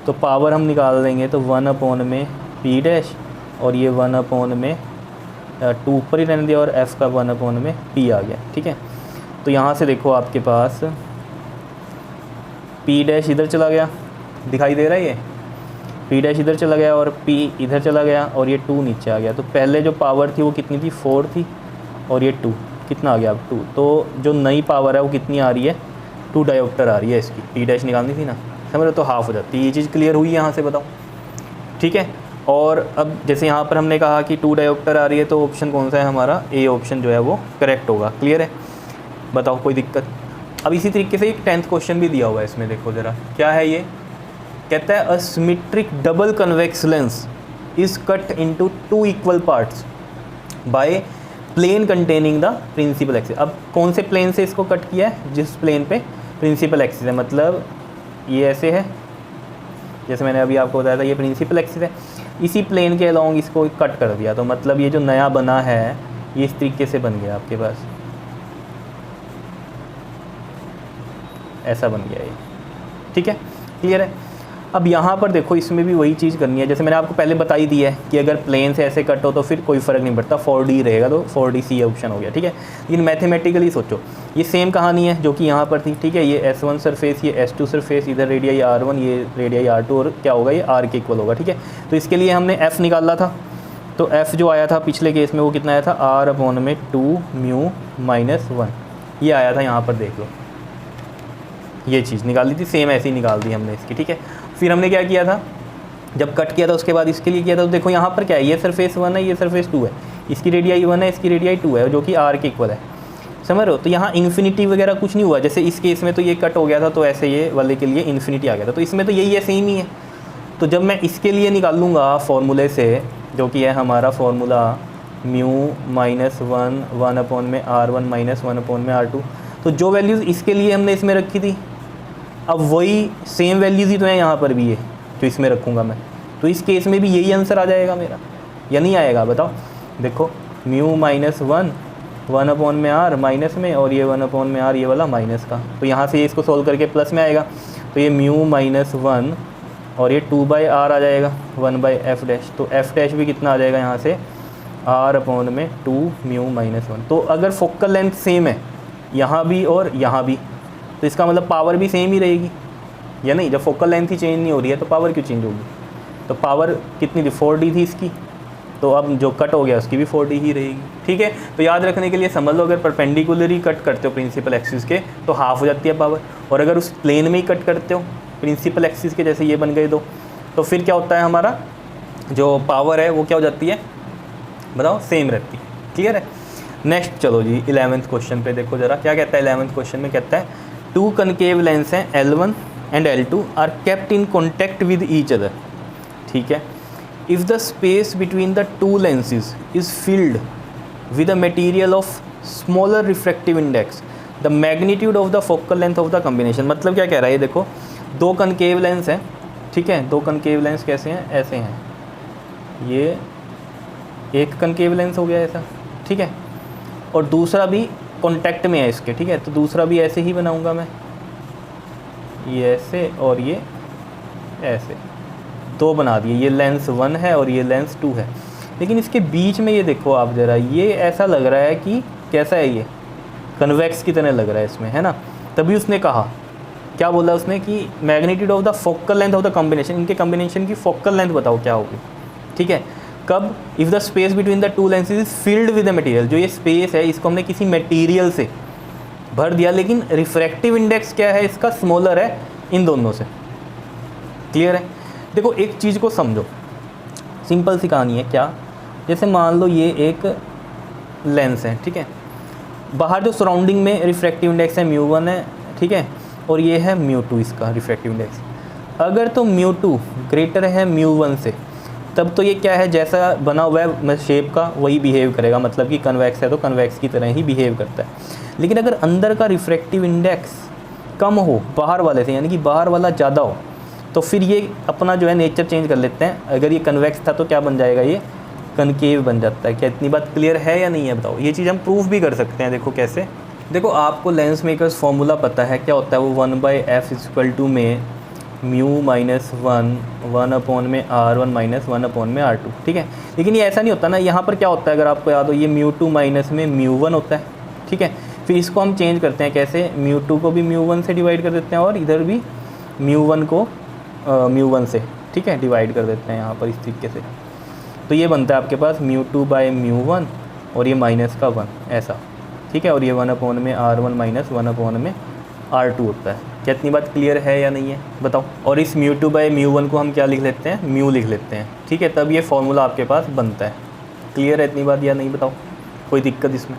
तो पावर हम निकाल देंगे तो 1 में p डैश और ये 1 में 2 ऊपर ही रहने दिया और f का 1 में p आ गया, ठीक है। तो यहाँ से देखो आपके पास p डैश इधर चला गया, दिखाई दे रहा है ये p डैश इधर चला गया और p इधर चला गया और ये 2 नीचे आ गया। तो पहले जो पावर थी वो कितनी थी, 4 थी और ये 2 कितना आ गया अब 2। तो जो नई पावर है वो कितनी आ रही है, 2 डायोप्टर आ रही है इसकी, p डैश निकालनी थी ना, समझ रहे हो, तो हाफ हो जाती है। ये चीज़ क्लियर हुई यहाँ से बताओ, ठीक है। और अब जैसे यहाँ पर हमने कहा कि 2 डायोप्टर आ रही है, तो ऑप्शन कौन सा है हमारा, ए ऑप्शन जो है वो करेक्ट होगा। क्लियर है, बताओ कोई दिक्कत। अब इसी तरीके से एक 10th क्वेश्चन भी दिया हुआ है इसमें, देखो ज़रा क्या है ये, कहता है a symmetric double convex lens is cut into 2 equal parts by plane containing the principal axis. अब कौन से प्लेन से इसको कट किया है, जिस प्लेन पे प्रिंसिपल एक्सिस है, मतलब ये ऐसे है, जैसे मैंने अभी आपको बताया था ये प्रिंसिपल एक्सिस है, इसी प्लेन के अलोंग इसको कट कर दिया। तो मतलब ये जो नया बना है ये इस तरीके से बन गया आपके पास, ऐसा बन गया ये, ठीक है, क्लियर है। अब यहाँ पर देखो इसमें भी वही चीज़ करनी है, जैसे मैंने आपको पहले बता ही दिया है कि अगर प्लेन से ऐसे कट हो तो फिर कोई फ़र्क नहीं पड़ता, 4D रहेगा, तो 4D सी ऑप्शन हो गया, ठीक है। लेकिन मैथमेटिकली सोचो, ये सेम कहानी है जो कि यहाँ पर थी, ठीक है। ये S1 सरफेस, ये S2 सरफेस, इधर रेडियाई R1, ये रेडियाई R2 और क्या होगा, ये R के इक्वल होगा, ठीक है। तो इसके लिए हमने F निकाला था, तो F जो आया था पिछले केस में वो कितना आया था, R में 2 म्यू माइनस 1, ये आया था, यहाँ पर देख लो, ये चीज़ निकाली थी, सेम ऐसे ही निकाल दी हमने इसकी, ठीक है। फिर हमने क्या किया था, जब कट किया था उसके बाद इसके लिए किया था, तो देखो यहाँ पर क्या है, ये सरफेस 1 है, ये सरफेस 2 है, इसकी रेडियाई 1 है, इसकी रेडियाई 2 है, जो कि R के इक्वल है, समझ रहे हो। तो यहाँ इन्फिनिटी वगैरह कुछ नहीं हुआ, जैसे इस केस में तो ये कट हो गया था, तो ऐसे ये वाले के लिए इन्फिनिटी आ गया था, तो इसमें तो यही है, सेम ही है। तो जब मैं इसके लिए निकालूंगा फॉर्मूले से, जो कि है हमारा फॉर्मूला म्यू माइनस 1 में R1 माइनस 1 में R2, तो जो वैल्यूज़ इसके लिए हमने इसमें रखी थी, अब वही सेम वैल्यूज़ ही तो है यहाँ पर भी है जो इसमें रखूँगा मैं, तो इस केस में भी यही आंसर आ जाएगा मेरा, या नहीं आएगा बताओ। देखो म्यू माइनस 1 में R माइनस में, और ये 1 में R ये वाला माइनस का, तो यहाँ से इसको सोल्व करके प्लस में आएगा, तो ये म्यू माइनस 1 और ये 2/r आ जाएगा 1/f डैश, तो f डैश भी कितना आ जाएगा यहाँ से R में 2 म्यू माइनस 1। तो अगर फोकल लेंथ सेम है यहाँ भी और यहाँ भी, तो इसका मतलब पावर भी सेम ही रहेगी, या नहीं। जब फोकल लेंथ ही चेंज नहीं हो रही है तो पावर क्यों चेंज होगी, तो पावर कितनी थी, 4D थी इसकी, तो अब जो कट हो गया उसकी भी 4D ही रहेगी, ठीक है। तो याद रखने के लिए समझ लो, अगर परपेंडिकुलर कट करते हो प्रिंसिपल एक्सिस के तो हाफ हो जाती है पावर, और अगर उस प्लेन में ही कट करते हो प्रिंसिपल एक्सिस के, जैसे ये बन गए दो, तो फिर क्या होता है, हमारा जो पावर है वो क्या हो जाती है, बताओ, सेम रहती है। क्लियर है। नेक्स्ट चलो जी 11th क्वेश्चन पे देखो ज़रा क्या कहता है। 11th क्वेश्चन में कहता है 2 कनकेव लेंस हैं L1 and L2 are kept in contact with each other, ठीक है। If the space between the 2 lenses is filled with a material of smaller refractive index, the magnitude of the focal length of the combination. मतलब क्या कह रहा है ये देखो, 2 concave lens हैं, ठीक है। 2 कनकेव लेंस कैसे हैं, ऐसे हैं, ये एक कनकेव लेंस हो गया ऐसा, ठीक है, और दूसरा भी कॉन्टैक्ट में है इसके, ठीक है। तो दूसरा भी ऐसे ही बनाऊंगा मैं, ये ऐसे और ये ऐसे, 2 बना दिए, ये लेंस 1 है और ये लेंस 2 है। लेकिन इसके बीच में ये देखो आप ज़रा, ये ऐसा लग रहा है कि कैसा है, ये कन्वेक्स की तरह लग रहा है इसमें, है ना। तभी उसने कहा, क्या बोला उसने कि magnitude of the focal length of the combination, इनके कॉम्बिनेशन की फोकल लेंथ बताओ क्या होगी, ठीक है। कब, if the space between the 2 lenses is filled with the material, जो ये स्पेस है इसको हमने किसी मटेरियल से भर दिया, लेकिन रिफ्रैक्टिव इंडेक्स क्या है इसका, स्मॉलर है इन दोनों से। क्लियर है। देखो एक चीज़ को समझो, सिंपल सी कहानी है, क्या, जैसे मान लो ये एक लेंस है, ठीक है, बाहर जो सराउंडिंग में रिफ्रैक्टिव इंडेक्स है μ1 है, ठीक है, और ये है μ2 इसका रिफ्रैक्टिव इंडेक्स। अगर तो μ2 ग्रेटर है μ1 से, तब तो ये क्या है, जैसा बना हुआ है शेप का वही बिहेव करेगा, मतलब कि कन्वेक्स है तो कन्वेक्स की तरह ही बिहेव करता है। लेकिन अगर अंदर का रिफ्रैक्टिव इंडेक्स कम हो बाहर वाले से, यानी कि बाहर वाला ज़्यादा हो, तो फिर ये अपना जो है नेचर चेंज कर लेते हैं। अगर ये कन्वेक्स था तो क्या बन जाएगा, ये कनकेव बन जाता है। क्या इतनी बात क्लियर है या नहीं है बताओ। ये चीज़ हम प्रूफ भी कर सकते हैं। देखो कैसे, देखो आपको लेंस मेकर्स फॉर्मूला पता है क्या होता है, वो 1/f इक्वल टू में म्यू माइनस 1 अपॉन में R1 माइनस 1 अपॉन में R2, ठीक है। लेकिन ये ऐसा नहीं होता ना, यहाँ पर क्या होता है अगर आपको याद हो, ये μ2 माइनस में μ1 होता है, ठीक है। फिर इसको हम चेंज करते हैं कैसे, μ2 को भी μ1 से डिवाइड कर देते हैं और इधर भी μ1 को μ1 से, ठीक है, डिवाइड कर देते हैं यहाँ पर इस तरीके से। तो ये बनता है आपके पास μ2/μ1 और ये माइनस का 1 ऐसा, ठीक है। और ये 1 अपॉन में R1 माइनस 1 अपॉन में R2 होता है। क्या इतनी बात क्लियर है या नहीं है बताओ। और इस μ2/μ1 को हम क्या लिख लेते हैं, म्यू लिख लेते हैं, ठीक है। तब ये फॉर्मूला आपके पास बनता है। क्लियर है इतनी बात या नहीं बताओ। कोई दिक्कत इसमें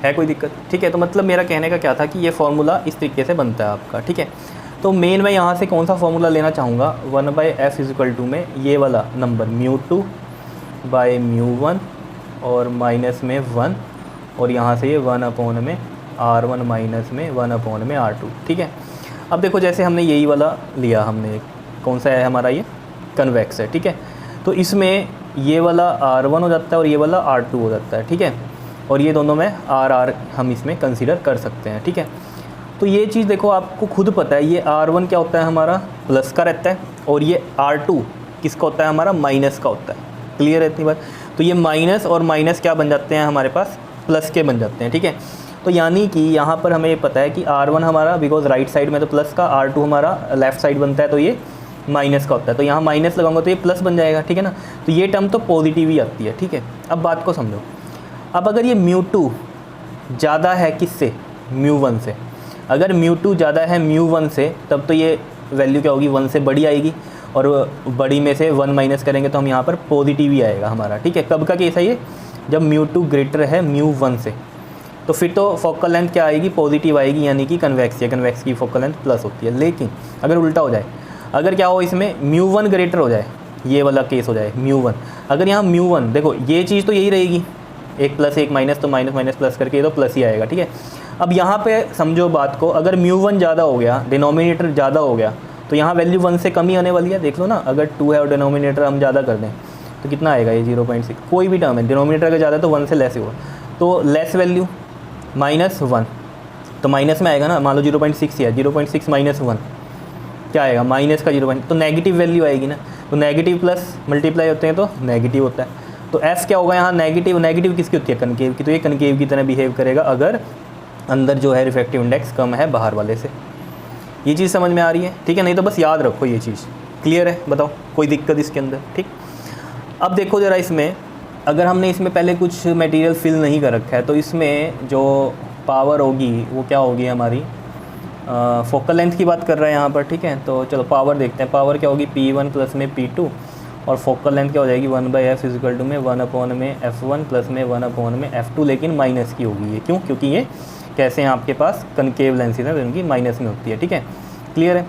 है, कोई दिक्कत, ठीक है। तो मतलब मेरा कहने का क्या था कि ये फार्मूला इस तरीके से बनता है आपका, ठीक है। तो मेन मैं यहाँ से कौन सा फार्मूला लेना चाहूँगा, 1/f इक्वल टू में ये वाला नंबर μ2/μ1 और माइनस में 1 और यहाँ से ये 1 अपॉन में R1 माइनस में 1 अपॉन में R2, ठीक है। अब देखो जैसे हमने यही वाला लिया, हमने कौन सा है हमारा, ये कन्वेक्स है, ठीक है। तो इसमें ये वाला R1 हो जाता है और ये वाला R2 हो जाता है, ठीक है। और ये दोनों में R हम इसमें कंसीडर कर सकते हैं, ठीक है। तो ये चीज़ देखो आपको खुद पता है, ये R1 क्या होता है हमारा, प्लस का रहता है, और ये R2 किसका होता है हमारा, माइनस का होता है। क्लियर है इतनी बात। तो ये माइनस और माइनस क्या बन जाते हैं हमारे पास, प्लस के बन जाते हैं, ठीक है। तो यानी कि यहाँ पर हमें पता है कि R1 हमारा बिकॉज राइट साइड में तो प्लस का, R2 हमारा लेफ्ट साइड बनता है तो ये माइनस का होता है। तो यहाँ माइनस लगाऊंगा तो ये प्लस बन जाएगा, ठीक है ना। तो ये टर्म तो पॉजिटिव ही आती है, ठीक है। अब बात को समझो, अब अगर ये μ2 ज़्यादा है किससे, μ1 से, अगर μ2 ज़्यादा है μ1 से, तब तो ये वैल्यू क्या होगी, 1 से बड़ी आएगी, और बड़ी में से 1 माइनस करेंगे तो हम यहाँ पर पॉजिटिव ही आएगा हमारा, ठीक है। कब का केस है ये, जब μ2 ग्रेटर है μ1 से, तो फिर तो फोकल लेंथ क्या आएगी, पॉजिटिव आएगी, यानी कि कन्वेक्स है, कन्वेक्स की फोकल लेंथ प्लस होती है। लेकिन अगर उल्टा हो जाए, अगर क्या हो इसमें μ1 ग्रेटर हो जाए, ये वाला केस हो जाए μ1, अगर यहाँ μ1 देखो ये चीज़ तो यही रहेगी, एक प्लस एक माइनस, तो माइनस माइनस प्लस करके ये तो प्लस ही आएगा, ठीक है। अब यहाँ पे समझो बात को, अगर μ1 ज़्यादा हो गया, डिनोमिनेटर ज़्यादा हो गया, तो यहाँ वैल्यू 1 से कम ही आने वाली है। देख लो ना, अगर 2 है और डिनोमिनेटर हम ज़्यादा कर दें तो कितना आएगा, ये 0.6, कोई भी टर्म है डिनोमिनेटर अगर ज़्यादा है तो 1 से लेस ही होगा, तो लेस वैल्यू -1, तो माइनस में आएगा ना। मान लो 0.6 है, 0.6 माइनस 1 क्या आएगा, माइनस का 0. तो नेगेटिव वैल्यू आएगी ना। तो नेगेटिव प्लस मल्टीप्लाई होते हैं तो नेगेटिव होता है। तो f क्या होगा यहाँ, नेगेटिव। नेगेटिव किसकी होती है, कनकेव की। तो ये कनकेव की तरह बिहेव करेगा अगर अंदर जो है रिफ्रैक्टिव इंडेक्स कम है बाहर वाले से। ये चीज़ समझ में आ रही है, ठीक है। नहीं तो बस याद रखो ये चीज़। क्लियर है बताओ, कोई दिक्कत इसके अंदर, ठीक। अब देखो ज़रा, इसमें अगर हमने इसमें पहले कुछ मटेरियल फिल नहीं कर रखा है तो इसमें जो पावर होगी वो क्या होगी हमारी, फोकल लेंथ की बात कर रहा है यहाँ पर, ठीक है। तो चलो पावर देखते हैं। पावर क्या होगी, P1 प्लस में P2, और फोकल लेंथ क्या हो जाएगी 1/f इक्वल टू में 1 अपॉन में f1 प्लस में 1 अपॉन में f2, लेकिन माइनस की होगी ये। क्यों, क्योंकि ये कैसे हैं आपके पास कनकेव लेंसेज हैं, उनकी माइनस में होती है, ठीक है। क्लियर है।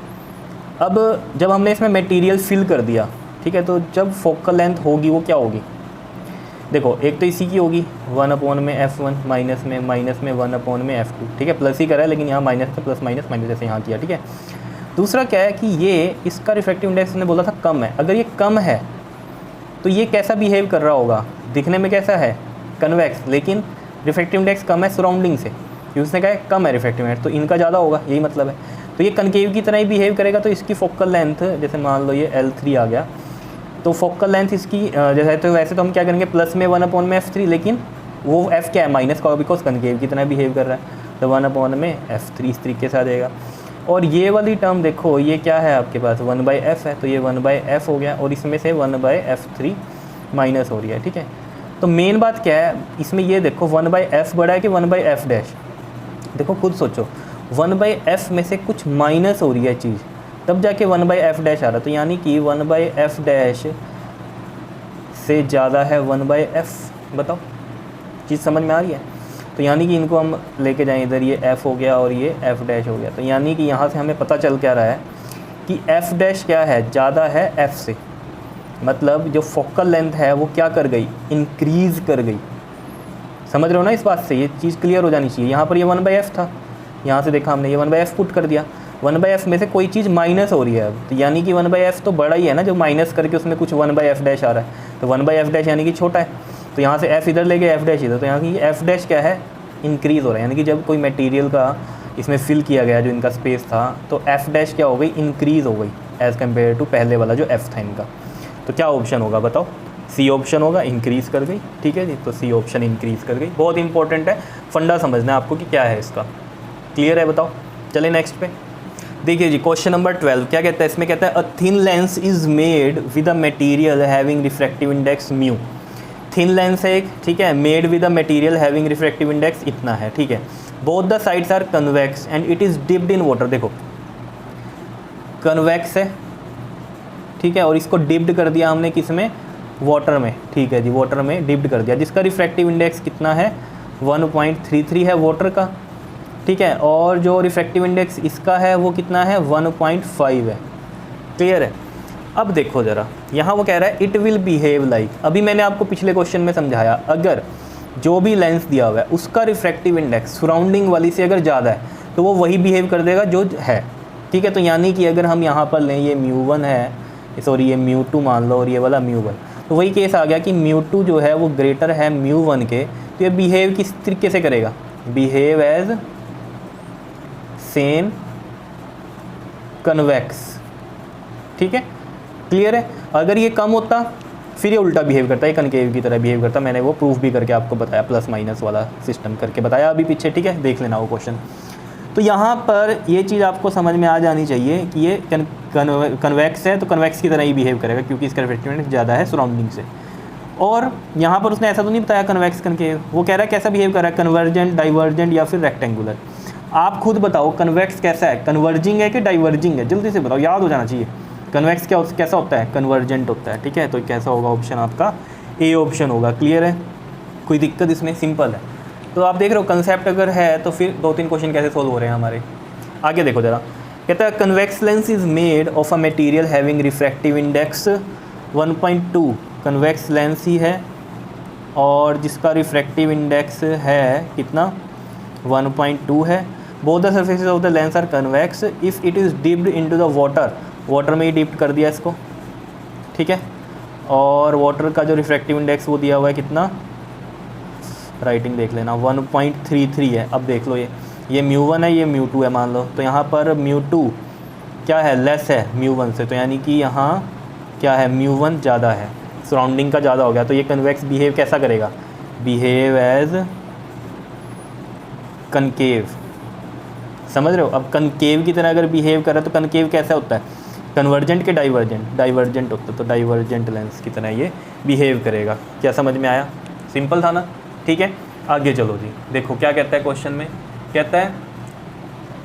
अब जब हमने इसमें मटेरियल फिल कर दिया, ठीक है, तो जब फोकल लेंथ होगी वो क्या होगी, देखो एक तो इसी की होगी 1 अपॉन में f1 माइनस में 1 अपॉन में f2, ठीक है। प्लस ही करा है लेकिन यहाँ माइनस का प्लस माइनस माइनस जैसे यहाँ किया, ठीक है। दूसरा क्या है कि ये इसका रिफ्रैक्टिव इंडेक्स ने बोला था कम है। अगर ये कम है तो ये कैसा बिहेव कर रहा होगा, दिखने में कैसा है, कन्वेक्स, लेकिन रिफ्रैक्टिव इंडेक्स कम है सराउंडिंग से, क्योंकि उसने कहा है कम है रिफ्रैक्टिव इंडेक्स, तो इनका ज़्यादा होगा, यही मतलब है। तो ये कनकेव की तरह ही बिहेव करेगा। तो इसकी फोकल लेंथ, जैसे मान लो ये L3 आ गया, तो फोकल लेंथ इसकी जैसे, तो वैसे तो हम क्या करेंगे प्लस में 1 अपॉन में f3, लेकिन वो f क्या है, माइनस का, बिकॉज कनकेव की तरह बिहेव कर रहा है। तो 1 अपॉन में f3 इस तरीके से आ जाएगा। और ये वाली टर्म देखो, ये क्या है आपके पास 1/f है, तो ये 1/f हो गया, और इसमें से 1/f3 माइनस हो रही है, ठीक है। तो मेन बात क्या है इसमें, ये देखो 1/f बड़ा है कि 1/f डैश, देखो खुद सोचो, 1/f में से कुछ माइनस हो रही है चीज़, तब जाके 1/f डैश आ रहा। तो यानी कि 1/f डैश से ज़्यादा है 1/f, बताओ चीज़ समझ में आ रही है। तो यानी कि इनको हम लेके जाएं इधर, ये f हो गया और ये f डैश हो गया। तो यानी कि यहाँ से हमें पता चल क्या रहा है कि f डैश क्या है, ज़्यादा है f से, मतलब जो फोकल लेंथ है वो क्या कर गई, इंक्रीज़ कर गई। समझ रहे हो ना इस बात से, ये चीज़ क्लियर हो जानी चाहिए। यहाँ पर ये 1/f था, यहाँ से देखा हमने ये 1/f पुट कर दिया, 1/f में से कोई चीज़ माइनस हो रही है अब, तो यानी कि 1/f तो बड़ा ही है ना, जो माइनस करके उसमें कुछ 1/f डैश आ रहा है, तो 1/f डैश यानी कि छोटा है, तो यहाँ से f इधर ले गए f डैश इधर, तो यहाँ की f डैश क्या है, इंक्रीज़ हो रहा है, यानी कि जब कोई मटेरियल का इसमें फिल किया गया जो इनका स्पेस था, तो f डैश क्या हो गई, इंक्रीज़ हो गई एज़ कम्पेयर टू पहले वाला जो f था इनका। तो क्या ऑप्शन होगा बताओ, सी ऑप्शन होगा, इंक्रीज़ कर गई, ठीक है जी, तो सी ऑप्शन इंक्रीज़ कर गई। बहुत इंपॉर्टेंट है, फंडा समझना है आपको कि क्या है इसका, क्लियर है बताओ। चलिए नेक्स्ट पे देखिए जी, क्वेश्चन नंबर 12 क्या कहता है, इसमें कहता है a thin lens is made with a material having refractive index mu. Thin lens है एक, ठीक है, made with a material having refractive index इतना है, ठीक है, both the sides are convex and it is dipped in water, देखो convex है, ठीक है, और इसको डिप्ड कर दिया हमने किस में, वाटर में, ठीक है जी, वाटर में डिप्ड कर दिया, जिसका रिफ्रैक्टिव इंडेक्स कितना है 1.33 है वाटर का, ठीक है, और जो रिफ्रैक्टिव इंडेक्स इसका है वो कितना है 1.5 है, क्लियर है। अब देखो ज़रा, यहाँ वो कह रहा है इट विल बिहेव लाइक, अभी मैंने आपको पिछले क्वेश्चन में समझाया, अगर जो भी लेंस दिया हुआ है उसका रिफ्रैक्टिव इंडेक्स सराउंडिंग वाली से अगर ज़्यादा है तो वो वही बिहेव कर देगा जो है, ठीक है, तो यानी कि अगर हम यहाँ पर लें ये μ1 है, सॉरी ये μ2 मान लो और ये वाला μ1, तो वही केस आ गया कि μ2 जो है वो ग्रेटर है μ1 के, तो ये बिहेव किस तरीके से करेगा, बिहेव एज सेम कन्वेक्स, ठीक है, क्लियर है। अगर ये कम होता फिर ये उल्टा बिहेव करता है, कनकेव की तरह बिहेव करता, मैंने वो प्रूफ भी करके आपको बताया, प्लस माइनस वाला सिस्टम करके बताया अभी पीछे, ठीक है, देख लेना वो क्वेश्चन। तो यहाँ पर ये चीज़ आपको समझ में आ जानी चाहिए कि ये कन्वेक्स है तो कन्वेक्स की तरह ही बिहेव करेगा क्योंकि इसका रिफ्रैक्टिव इंडेक्स ज़्यादा है सराउंडिंग से। और यहाँ पर उसने ऐसा तो नहीं बताया कन्वेक्स कनकेव, वो कह रहा है कैसा बिहेव कर रहा है, कन्वर्जेंट, डाइवर्जेंट या फिर रेक्टेंगुलर। आप खुद बताओ कन्वेक्स कैसा है, कन्वर्जिंग है कि डाइवर्जिंग है, जल्दी से बताओ, याद हो जाना चाहिए। कन्वेक्स क्या कैसा होता है, कन्वर्जेंट होता है, ठीक है, तो कैसा होगा ऑप्शन आपका ए ऑप्शन होगा, क्लियर है, कोई दिक्कत इसमें, सिंपल है। तो आप देख रहे हो कंसेप्ट अगर है तो फिर 2-3 क्वेश्चन कैसे सोल्व हो रहे हैं हमारे। आगे देखो ज़रा, कहता है convex lens is made of a material having refractive index 1.2, convex lens ही है और जिसका रिफ्रैक्टिव इंडेक्स है कितना 1.2 है। Both the surfaces of the lens are convex if it is dipped into the water, water में ही डिप्ड कर दिया इसको, ठीक है, और वाटर का जो रिफ्रैक्टिव इंडेक्स वो दिया हुआ है कितना, राइटिंग देख लेना 1.33 है। अब देख लो ये μ1 है, ये μ2 है मान लो, तो यहाँ पर μ2 क्या है, लेस है μ1 से, तो यानी कि यहाँ क्या है μ1 ज़्यादा है, सराउंडिंग का ज़्यादा हो गया, तो ये कन्वेक्स बिहेव कैसा करेगा, बिहेव एज कनकेव, समझ रहे हो। अब कनकेव की तरह अगर बिहेव कर रहा है तो कनकेव कैसा होता है, कन्वर्जेंट के डाइवर्जेंट, डाइवर्जेंट होता है, तो डाइवर्जेंट लेंस की तरह ये बिहेव करेगा। क्या समझ में आया, सिंपल था ना, ठीक है। आगे चलो जी, देखो क्या कहता है क्वेश्चन में, कहता है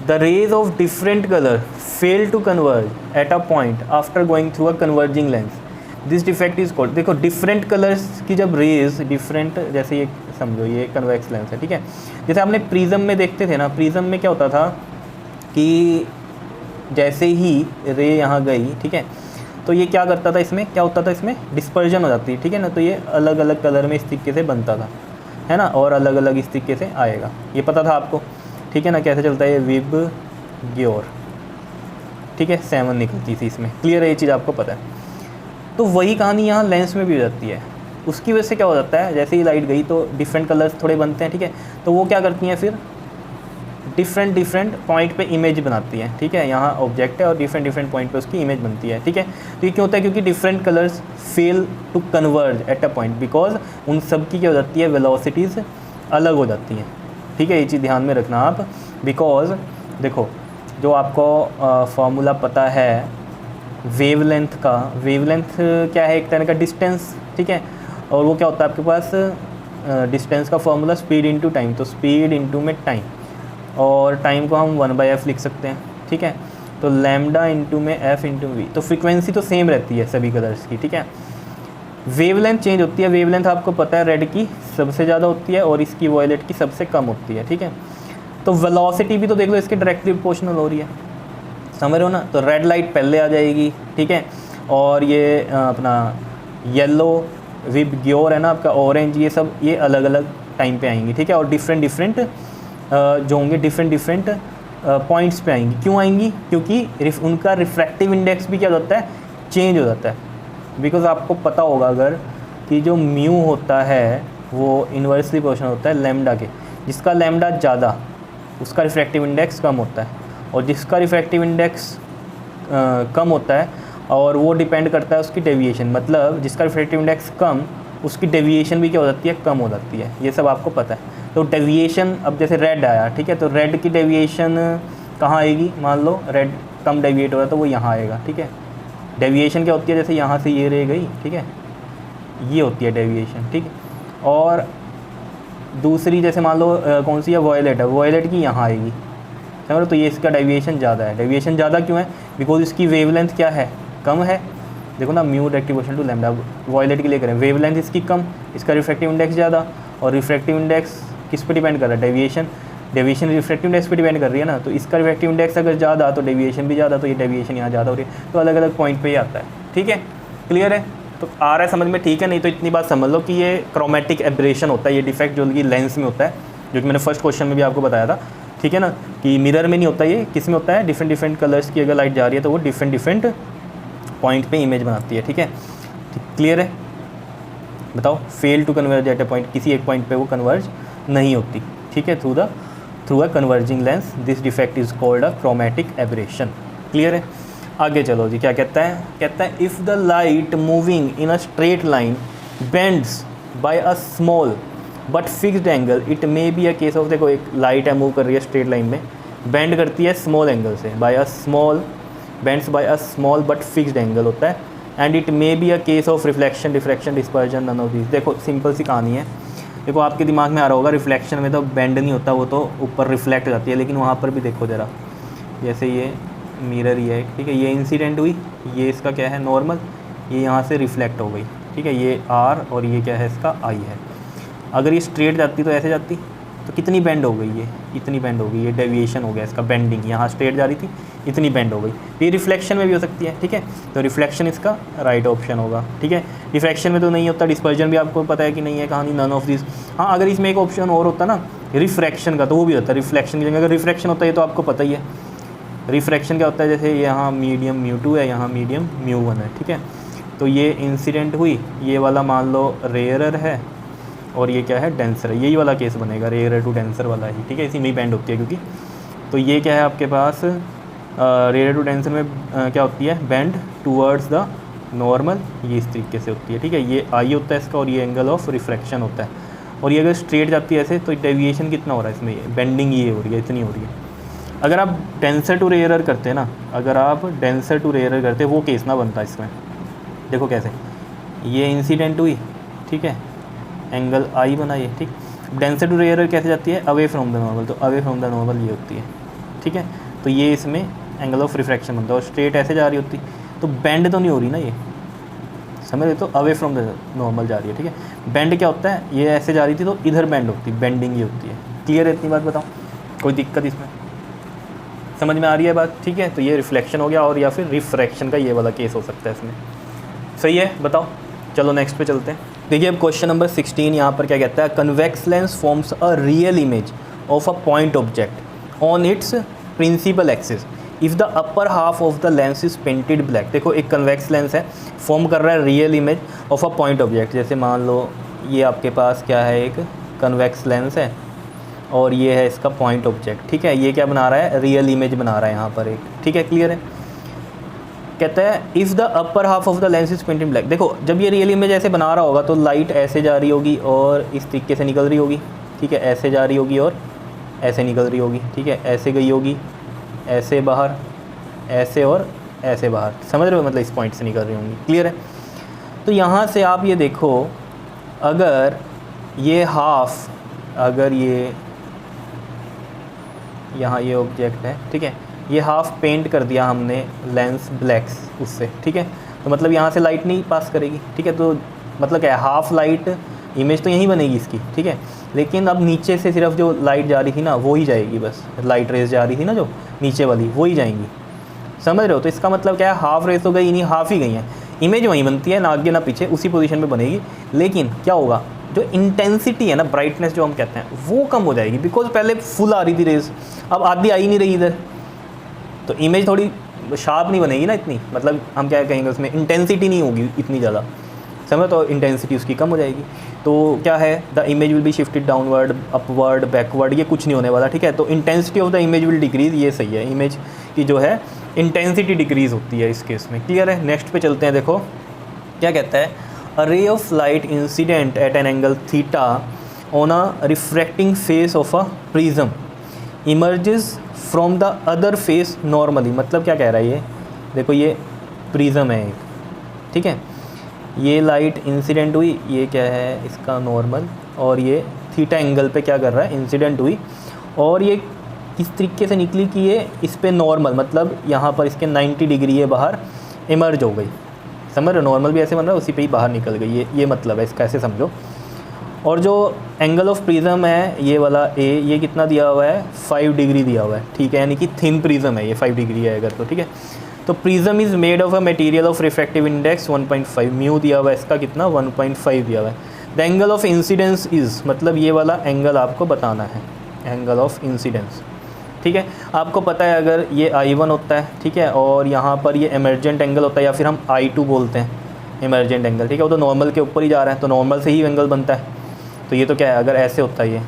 the rays of different colour fail to converge at a point after going through a converging lens, this defect is called. देखो डिफरेंट कलर्स की जब रेज डिफरेंट, जैसे ये समझो ये कन्वेक्स लेंस है, ठीक है, जैसे हमने प्रिज्म में देखते थे ना, प्रिज्म में क्या होता था कि जैसे ही रे यहाँ गई, ठीक है, तो ये क्या करता था, इसमें क्या होता था, इसमें डिस्पर्जन हो जाती है, ठीक है ना, तो ये अलग अलग कलर में इस तरीके से बनता था, है ना, और अलग अलग इस तरीके से आएगा, ये पता था आपको, ठीक है ना, कैसे चलता है ये विब ग्योर, ठीक है, 7 निकलती थी इसमें, क्लियर है, ये चीज़ आपको पता है। तो वही कहानी यहाँ लेंस में भी हो जाती है, उसकी वजह से क्या हो जाता है, जैसे ही लाइट गई तो डिफरेंट कलर्स थोड़े बनते हैं, ठीक है, तो वो क्या करती हैं फिर डिफरेंट पॉइंट पे इमेज बनाती है, ठीक है, यहाँ ऑब्जेक्ट है और डिफरेंट पॉइंट पे उसकी इमेज बनती है, ठीक है। तो ये क्यों होता है, क्योंकि different colours fail to converge at a point, because उन सब की क्या हो जाती है, वेलोसिटीज़ अलग हो जाती हैं, ठीक है, ये चीज़ ध्यान में रखना आप। बिकॉज देखो जो आपको फार्मूला पता है वेवलेंथ का, वेवलेंथ क्या है, एक तरह का डिस्टेंस, ठीक है, और वो क्या होता है आपके पास डिस्टेंस का फार्मूला स्पीड इंटू टाइम, तो स्पीड इंटू में टाइम, और टाइम को हम 1/f लिख सकते हैं, ठीक है, तो लैम्डा इंटू में f इंटू वी, तो फ्रीक्वेंसी तो सेम रहती है सभी कलर्स की, ठीक है। वेवलेंथ चेंज होती है, वेवलेंथ आपको पता है रेड की सबसे ज़्यादा होती है और इसकी वॉयलेट की सबसे कम होती है, ठीक है। तो वेलोसिटी भी तो देख लो इसके डायरेक्टली प्रोपोर्शनल हो रही है, समझ रहे हो ना, तो रेड लाइट पहले आ जाएगी, ठीक है, और ये अपना येलो विब ग्योर है ना आपका, ऑरेंज, ये सब ये अलग अलग टाइम पे आएंगी, ठीक है, और डिफरेंट जो होंगे डिफरेंट पॉइंट्स पे आएंगी। क्यों आएंगी? क्योंकि उनका रिफ्रैक्टिव इंडेक्स भी क्या हो जाता है, चेंज हो जाता है। बिकॉज आपको पता होगा अगर कि जो म्यू होता है वो इन्वर्सली प्रोपोर्शनल होता है लैम्डा के। जिसका लैम्डा ज़्यादा उसका रिफ्रैक्टिव इंडेक्स कम होता है, और जिसका रिफ्रैक्टिव इंडेक्स कम होता है और वो डिपेंड करता है उसकी डेविएशन, मतलब जिसका रिफ्रैक्टिव इंडेक्स कम उसकी डेविएशन भी क्या हो जाती है, कम हो जाती है। ये सब आपको पता है। तो डेविएशन, अब जैसे रेड आया, ठीक है, तो रेड की डेविएशन कहाँ आएगी? मान लो रेड कम डेविएट हो रहा है तो वो यहाँ आएगा, ठीक है। डेविएशन क्या होती है? जैसे यहाँ से ये रह गई, ठीक है, ये होती है डेविएशन, ठीक है। और दूसरी जैसे मान लो कौन सी है, वॉयलेट है, वॉयलेट की यहाँ आएगी, समझ लो। तो ये इसका डेविएशन ज़्यादा है। डेविएशन ज़्यादा क्यों है? बिकॉज इसकी वेवलेंथ क्या है, कम है। देखो ना, mu directive to lambda, violet के लिए करें, वेवलेंथ इसकी कम, इसका रिफ्रैक्टिव इंडेक्स ज़्यादा। और रिफ्रैक्टिव इंडेक्स किस पे डिपेंड कर रहा है? डेविएशन। डेविएशन रिफ्रैक्टिव इंडेक्स पे डिपेंड कर रही है ना, तो इसका रिफ्रैक्टिव इंडेक्स अगर ज़्यादा तो डेविएशन भी ज़्यादा, तो ये डेविएशन यहाँ ज़्यादा हो रही है। तो अलग अलग पॉइंट पे ही आता है, ठीक है। क्लियर है? तो आ रहा है समझ में? ठीक है। नहीं तो इतनी बात समझ लो कि ये क्रोमेटिक एब्रेशन होता है, ये डिफेक्ट जो कि लेंस में होता है, जो कि मैंने फर्स्ट क्वेश्चन में भी आपको बताया था, ठीक है ना, कि मिरर में नहीं होता, ये किस में होता है? डिफरेंट कलर्स की अगर लाइट जा रही है तो वो डिफरेंट पॉइंट पे इमेज बनाती है, ठीक है। क्लियर है? बताओ, fail to converge at a point, किसी एक पॉइंट पे वो कन्वर्ज नहीं होती, ठीक है, through a converging lens. This defect is called a chromatic aberration. Clear है? आगे चलो जी, क्या कहता है? कहता है if the light moving in a straight line bends by a small but fixed angle, it may be a case of, देखो एक लाइट है, मूव कर रही है स्ट्रेट लाइन में, बेंड करती है स्मॉल एंगल से, by a small, bends by a small but fixed angle होता है, and it may be a case of reflection, diffraction, dispersion, none of these. देखो सिंपल सी कहानी है। देखो आपके दिमाग में आ रहा होगा रिफ्लेक्शन में तो बेंड नहीं होता, वो तो ऊपर रिफ्लेक्ट हो जाती है, लेकिन वहाँ पर भी देखो ज़रा, जैसे ये मिरर ही है, ठीक है, ये इंसिडेंट हुई, ये इसका क्या है, नॉर्मल, ये यहाँ से रिफ्लेक्ट हो गई, ठीक है, ये आर और ये क्या है, इसका आई है। अगर ये स्ट्रेट जाती तो ऐसे जाती, तो कितनी बेंड हो गई, ये इतनी बेंड हो गई, ये डेविएशन हो गया इसका, बेंडिंग, यहाँ स्ट्रेट जा रही थी, इतनी बेंड हो गई। ये रिफ्लेक्शन में भी हो सकती है, ठीक है, तो रिफ्लेक्शन इसका राइट ऑप्शन होगा, ठीक है। डिफ्रैक्शन में तो नहीं होता, डिस्पर्जन भी आपको पता है कि नहीं है कहानी, नन ऑफ दिस। हाँ, अगर इसमें एक ऑप्शन और होता ना रिफ्रैक्शन का, तो वो भी होता है रिफ्लेक्शन की जगह। अगर रिफ्रैक्शन होता है तो आपको पता ही है, रिफ्रैक्शन क्या होता है, जैसे यहाँ मीडियम μ2 है, यहाँ मीडियम μ1 है, ठीक है, तो ये इंसिडेंट हुई, ये वाला मान लो रेयरर है और ये क्या है, डेंसर है, यही वाला केस बनेगा, रेयरर टू डेंसर वाला ही, ठीक है, इसी में ही बेंड होती है क्योंकि। तो ये क्या है आपके पास, रेयरर टू डेंसर में क्या होती है, बेंड टूवर्ड्स द नॉर्मल, ये इस तरीके से होती है, ठीक है, ये आई होता है इसका, और ये एंगल ऑफ रिफ्रैक्शन होता है। और ये अगर स्ट्रेट जाती है ऐसे, तो डेविएशन कितना हो रहा है इसमें, बेंडिंग ये हो रही है, इतनी हो रही है। अगर आप डेंसर टू रेयरर करते हैं ना, अगर आप डेंसर टू रेयरर करते वो केस ना बनता इसमें। देखो कैसे, ये इंसिडेंट हुई, ठीक है, एंगल आई बना ये, ठीक। डेंसर टू रेयरर कैसे जाती है, अवे फ्रॉम द नॉर्मल, तो अवे फ्रॉम द नॉर्मल ये होती है, ठीक है, तो ये इसमें एंगल ऑफ रिफ्रैक्शन बनता है। और स्ट्रेट ऐसे जा रही होती तो बेंड तो नहीं हो रही ना, ये समझ रहे, तो अवे फ्रॉम द नॉर्मल जा रही है, ठीक है। बेंड क्या होता है, ये ऐसे जा रही थी तो इधर बेंड होती है, बेंडिंग ये होती है। क्लियर है इतनी बात? बताओ कोई दिक्कत इसमें, समझ में आ रही है बात, ठीक है। तो ये रिफ्लेक्शन हो गया, और या फिर रिफ्रैक्शन का ये वाला केस हो सकता है इसमें, सही है, बताओ। चलो नेक्स्ट पे चलते हैं। देखिए अब क्वेश्चन नंबर 16 यहाँ पर क्या कहता है, convex lens forms a real image of a point object on its principal axis if the upper half of the lens is painted black. देखो एक कन्वेक्स लेंस है, फॉर्म कर रहा है real image of a point object. जैसे मान लो ये आपके पास क्या है, एक कन्वेक्स लेंस है और ये है इसका पॉइंट ऑब्जेक्ट, ठीक है। ये क्या बना रहा है, रियल इमेज बना रहा है यहाँ पर एक, ठीक है, क्लियर है। कहता है if the upper half of the lens is painted black. देखो जब ये रियल इमेज ऐसे बना रहा होगा तो लाइट ऐसे जा रही होगी और इस तरीके से निकल रही होगी, ठीक है, ऐसे जा रही होगी और ऐसे निकल रही होगी, ठीक है, ऐसे गई होगी, ऐसे बाहर, ऐसे और ऐसे बाहर, समझ रहे हो, मतलब इस पॉइंट से निकल रही होंगी, क्लियर है। तो यहाँ से आप ये देखो, अगर ये हाफ, अगर ये यहाँ ये ऑब्जेक्ट है, ठीक है, ये हाफ पेंट कर दिया हमने लेंस ब्लैक्स उससे, ठीक है, तो मतलब यहाँ से लाइट नहीं पास करेगी, ठीक है, तो मतलब क्या है, हाफ लाइट इमेज तो यहीं बनेगी इसकी, ठीक है, लेकिन अब नीचे से सिर्फ जो लाइट जा रही थी ना वो ही जाएगी, बस लाइट रेस जा रही थी ना जो नीचे वाली वो ही जाएंगी, समझ रहे हो। तो इसका मतलब क्या है, हाफ रेस तो गई नहीं, हाफ ही गई हैं, इमेज वहीं बनती है, ना आगे ना पीछे, उसी पोजीशन में बनेगी, लेकिन क्या होगा, जो इंटेंसिटी है ना, ब्राइटनेस जो हम कहते हैं, वो कम हो जाएगी। बिकॉज पहले फुल आ रही थी रेज, अब आधी आ ही नहीं रही इधर, तो इमेज थोड़ी शार्प नहीं बनेगी ना इतनी, मतलब हम क्या कहेंगे उसमें इंटेंसिटी नहीं होगी इतनी ज़्यादा, समझ, तो इंटेंसिटी उसकी कम हो जाएगी। तो क्या है, the image will be shifted downward, upward, backward, ये कुछ नहीं होने वाला, ठीक है। तो intensity of the image will decrease, ये सही है, इमेज की जो है इंटेंसिटी डिक्रीज होती है इस केस में। क्लियर है। नेक्स्ट पे चलते हैं। देखो क्या कहता है, a ray of light incident at an angle theta on a refracting face of a prism emerges from the other face normally. मतलब क्या कह रहा है ये, देखो ये प्रिज्म है एक, ठीक है, ये लाइट इंसिडेंट हुई, ये क्या है इसका नॉर्मल, और ये थीटा एंगल पे क्या कर रहा है, इंसिडेंट हुई, और ये इस तरीके से निकली कि ये इस पे नॉर्मल, मतलब यहाँ पर इसके 90 डिग्री ये बाहर इमर्ज हो गई, समझ रहे, नॉर्मल भी ऐसे बन रहा है, उसी पे ही बाहर निकल गई, ये मतलब है इसका, ऐसे समझो। और जो एंगल ऑफ प्रिज्म है ये वाला ए, ये कितना दिया हुआ है, 5 डिग्री दिया हुआ है, ठीक है, यानी कि थिन प्रिज्म है ये, 5 डिग्री है अगर तो, ठीक है। तो prism is made of a material of refractive index 1.5, mu दिया हुआ है इसका कितना, 1.5 दिया हुआ है। The angle of incidence is, मतलब ये वाला एंगल आपको बताना है, एंगल ऑफ इंसिडेंस, ठीक है। आपको पता है अगर ये I1 होता है, ठीक है, और यहाँ पर ये इमर्जेंट एंगल होता है, या फिर हम I2 बोलते हैं इमर्जेंट एंगल, ठीक है, वो तो नॉर्मल के ऊपर ही जा रहा है, तो नॉर्मल से ही एंगल बनता है। तो ये तो क्या है, अगर ऐसे होता है, ये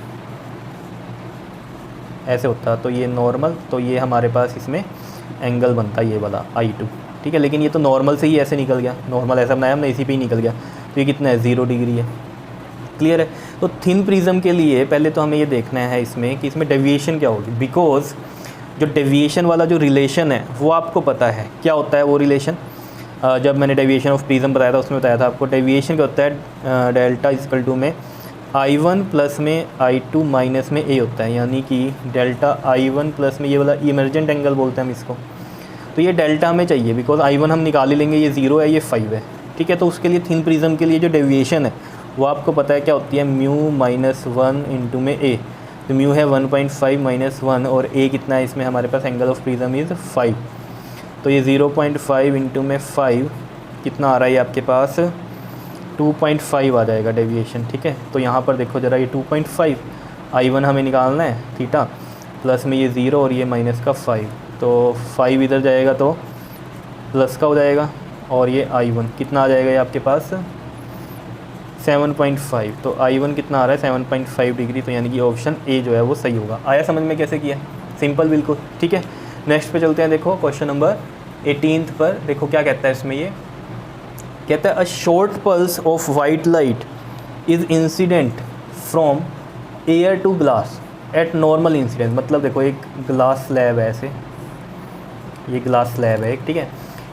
ऐसे होता तो ये नॉर्मल, तो ये हमारे पास इसमें एंगल बनता है ये वाला I2, ठीक है। लेकिन ये तो नॉर्मल से ही ऐसे निकल गया, नॉर्मल ऐसा बनाया हमने, इसी पे ही निकल गया, तो ये कितना है, 0 डिग्री है। क्लियर है। तो थिन प्रिज्म के लिए पहले तो हमें ये देखना है इसमें कि इसमें डेविएशन क्या होगी, बिकॉज जो डेविएशन वाला जो रिलेशन है वो आपको पता है क्या होता है वो रिलेशन। जब मैंने डेविएशन ऑफ प्रिज्म बताया था उसमें बताया था आपको डेविएशन क्या होता है, डेल्टा इक्वल टू में I1 प्लस में I2 माइनस में A होता है, यानी कि डेल्टा I1 प्लस में ये वाला इमर्जेंट एंगल बोलते हैं हम इसको, तो ये डेल्टा हमें चाहिए, बिकॉज I1 हम निकाल ही लेंगे, ये 0 है, ये 5 है, ठीक है। तो उसके लिए थिन प्रिज्म के लिए जो डेविएशन है वो आपको पता है क्या होती है, म्यू माइनस 1 इंटू में A, तो म्यू है 1.5 माइनस 1, और A कितना है इसमें हमारे पास, एंगल ऑफ प्रिज्म इज़ 5, तो ये 0.5 इंटू में 5 कितना आ रहा है, ये आपके पास 2.5 आ जाएगा डेविएशन, ठीक है। तो यहाँ पर देखो ज़रा, ये 2.5 I1 हमें निकालना है थीटा, प्लस में ये 0 और ये माइनस का 5, तो 5 इधर जाएगा तो प्लस का हो जाएगा, और ये I1 कितना आ जाएगा, ये आपके पास 7.5, तो I1 कितना आ रहा है 7.5 डिग्री, तो यानी कि ऑप्शन ए जो है वो सही होगा। आया समझ में कैसे किया, सिंपल बिल्कुल, ठीक है। नेक्स्ट पे चलते हैं। देखो क्वेश्चन नंबर 18 पर, देखो क्या कहता है इसमें, ये कहता है a short pulse of white light is incident from air to glass at normal incidence. मतलब देखो एक ग्लास स्लैब है ऐसे, ये ग्लास स्लैब है एक, ठीक है,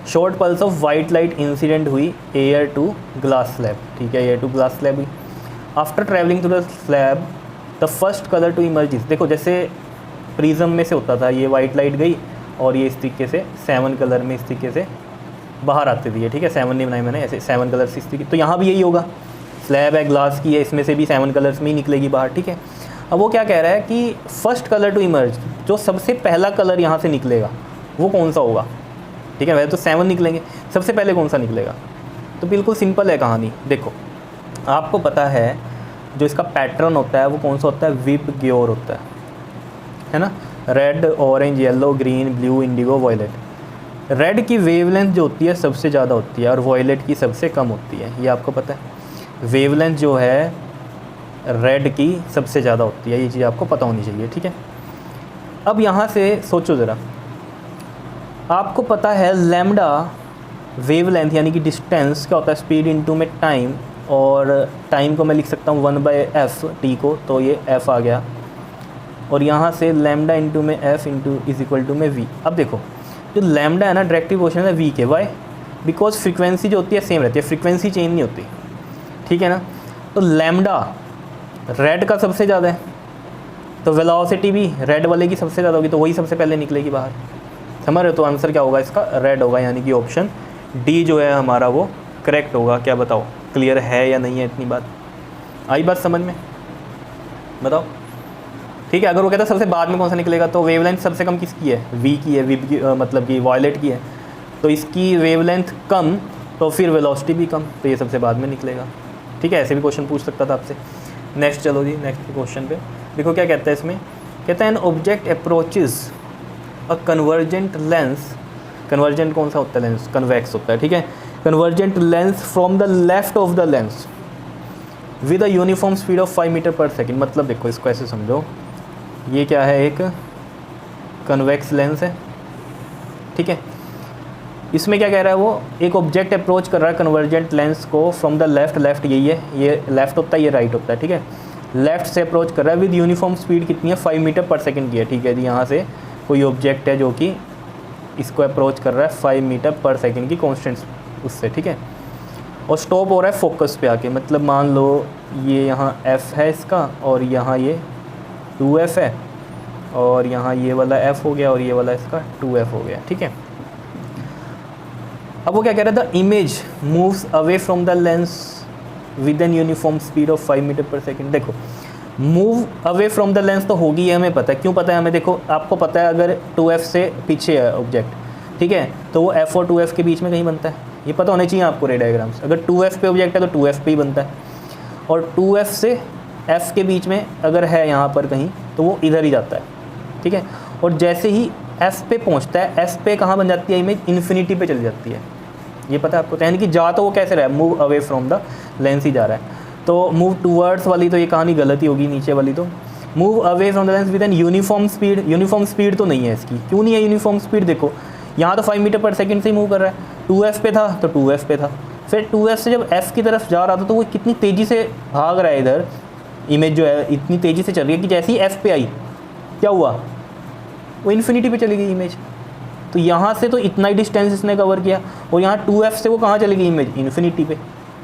short pulse of white light incident हुई एयर टू ग्लास स्लैब, ठीक है, एयर टू ग्लास स्लैब हुई। After travelling through the slab the first colour to emerge, देखो जैसे प्रिज्म में से होता था, ये वाइट लाइट गई और ये इस तरीके से 7 कलर में इस तरीके से बाहर आती थी, ठीक है, 7 नहीं बनाई मैंने, ऐसे 7 कलर्स इस तरीके, तो यहाँ भी यही होगा, स्लैब है ग्लास की है, इसमें से भी 7 कलर्स में ही निकलेगी बाहर, ठीक है। अब वो क्या कह रहा है कि फर्स्ट कलर टू इमर्ज, जो सबसे पहला कलर यहाँ से निकलेगा वो कौन सा होगा, ठीक है। वैसे तो 7 निकलेंगे, सबसे पहले कौन सा निकलेगा, तो बिल्कुल सिंपल है कहानी। देखो आपको पता है जो इसका पैटर्न होता है वो कौन सा होता है, विप ग्योर होता है ना, red, orange, yellow, green, blue, indigo, violet. Red की वेवलेंथ जो होती है सबसे ज़्यादा होती है और वॉयलेट की सबसे कम होती है, ये आपको पता है। वेवलेंथ जो है रेड की सबसे ज़्यादा होती है, ये चीज़ आपको पता होनी चाहिए, ठीक है। अब यहाँ से सोचो ज़रा, आपको पता है लैम्डा वेवलेंथ यानी कि डिस्टेंस क्या होता है, स्पीड इनटू में टाइम, और टाइम को मैं लिख सकता हूँ 1/f टी को, तो ये f आ गया, और यहाँ से लैम्डा इंटू में f into is equal to में v। अब देखो जो लैम्डा है ना डायरेक्टिव क्वेश्चन है v के, वाई, बिकॉज फ्रीक्वेंसी जो होती है सेम रहती है, फ्रीक्वेंसी चेंज नहीं होती, ठीक है ना। तो लैम्डा रेड का सबसे ज़्यादा है, तो वेलोसिटी भी रेड वाले की सबसे ज़्यादा होगी, तो वही सबसे पहले निकलेगी बाहर, समझ रहे हो। तो आंसर क्या होगा इसका, रेड होगा, यानी कि ऑप्शन डी जो है हमारा वो करेक्ट होगा। क्या बताओ, क्लियर है या नहीं है, इतनी बात आई बात समझ में, बताओ, ठीक है। अगर वो कहता है सबसे बाद में कौन सा निकलेगा, तो वेवलेंथ सबसे कम किसकी है, वी की है, वी की मतलब कि वॉयलेट की है, तो इसकी वेवलेंथ कम, तो फिर वेलोसिटी भी कम, तो ये सबसे बाद में निकलेगा, ठीक है, ऐसे भी क्वेश्चन पूछ सकता था आपसे। नेक्स्ट चलो जी, नेक्स्ट क्वेश्चन पे देखो क्या कहता है इसमें। कहता है an object approaches a convergent lens, convergent कौन सा होता है लेंस, कन्वेक्स होता है, ठीक है, convergent lens from the left of the lens with a uniform speed of 5 metre per second. मतलब देखो इसको ऐसे समझो, ये क्या है, एक कन्वेक्स लेंस है, ठीक है। इसमें क्या कह रहा है वो, एक ऑब्जेक्ट अप्रोच कर रहा है कन्वर्जेंट लेंस को फ्रॉम द लेफ्ट, लेफ्ट यही है, ये लेफ्ट होता है, ये राइट होता है, ठीक है। लेफ्ट से अप्रोच कर रहा है विद यूनिफॉर्म स्पीड कितनी है, 5 मीटर पर सेकेंड की है, ठीक है जी। यहाँ से कोई ऑब्जेक्ट है जो कि इसको अप्रोच कर रहा है 5 मीटर पर सेकेंड की कॉन्स्टेंट उससे, ठीक है। और स्टॉप हो रहा है फोकस पे आके, मतलब मान लो ये यहाँ f है इसका, और यहाँ ये 2f है, और यहाँ ये वाला f हो गया, और ये वाला इसका 2f हो गया, ठीक है। अब वो क्या कह रहा था, image moves away from the lens with an uniform speed of 5 metre per second. देखो move away from the lens तो होगी, है हमें पता है, क्यों पता है हमें, देखो आपको पता है अगर 2f से पीछे है ऑब्जेक्ट, ठीक है, तो वो f और 2f के बीच में कहीं बनता है, ये पता होने चाहिए आपको रे डायग्राम्स। अगर 2f पे ऑब्जेक्ट है तो 2f पे ही बनता है, और 2f से f के बीच में अगर है यहाँ पर कहीं तो वो इधर ही जाता है, ठीक है। और जैसे ही f पे पहुँचता है, f पे कहाँ बन जाती है इमेज, इन्फिनिटी पे चली जाती है, ये पता है आपको। तो यानी कि जा तो वो कैसे रहा है, move away from the lens ही जा रहा है। तो मूव टूवर्ड्स वाली तो ये कहानी गलत ही होगी, नीचे वाली तो move away from the lens with an uniform speed, uniform speed तो नहीं है इसकी, क्यों नहीं है यूनिफॉर्म स्पीड, देखो यहाँ तो 5 मीटर पर सेकंड से ही मूव कर रहा है, 2f पे था तो 2f पे था, फिर 2f से जब f की तरफ जा रहा था तो वो कितनी तेज़ी से भाग रहा है इधर, इमेज जो है इतनी तेज़ी से चल रही है कि जैसे ही f पे आई क्या हुआ, वो इन्फिनिटी पे चली गई इमेज। तो यहाँ से तो इतना ही डिस्टेंस इसने कवर किया, और यहाँ 2f से वो कहाँ चली गई इमेज, इन्फिनिटी पे,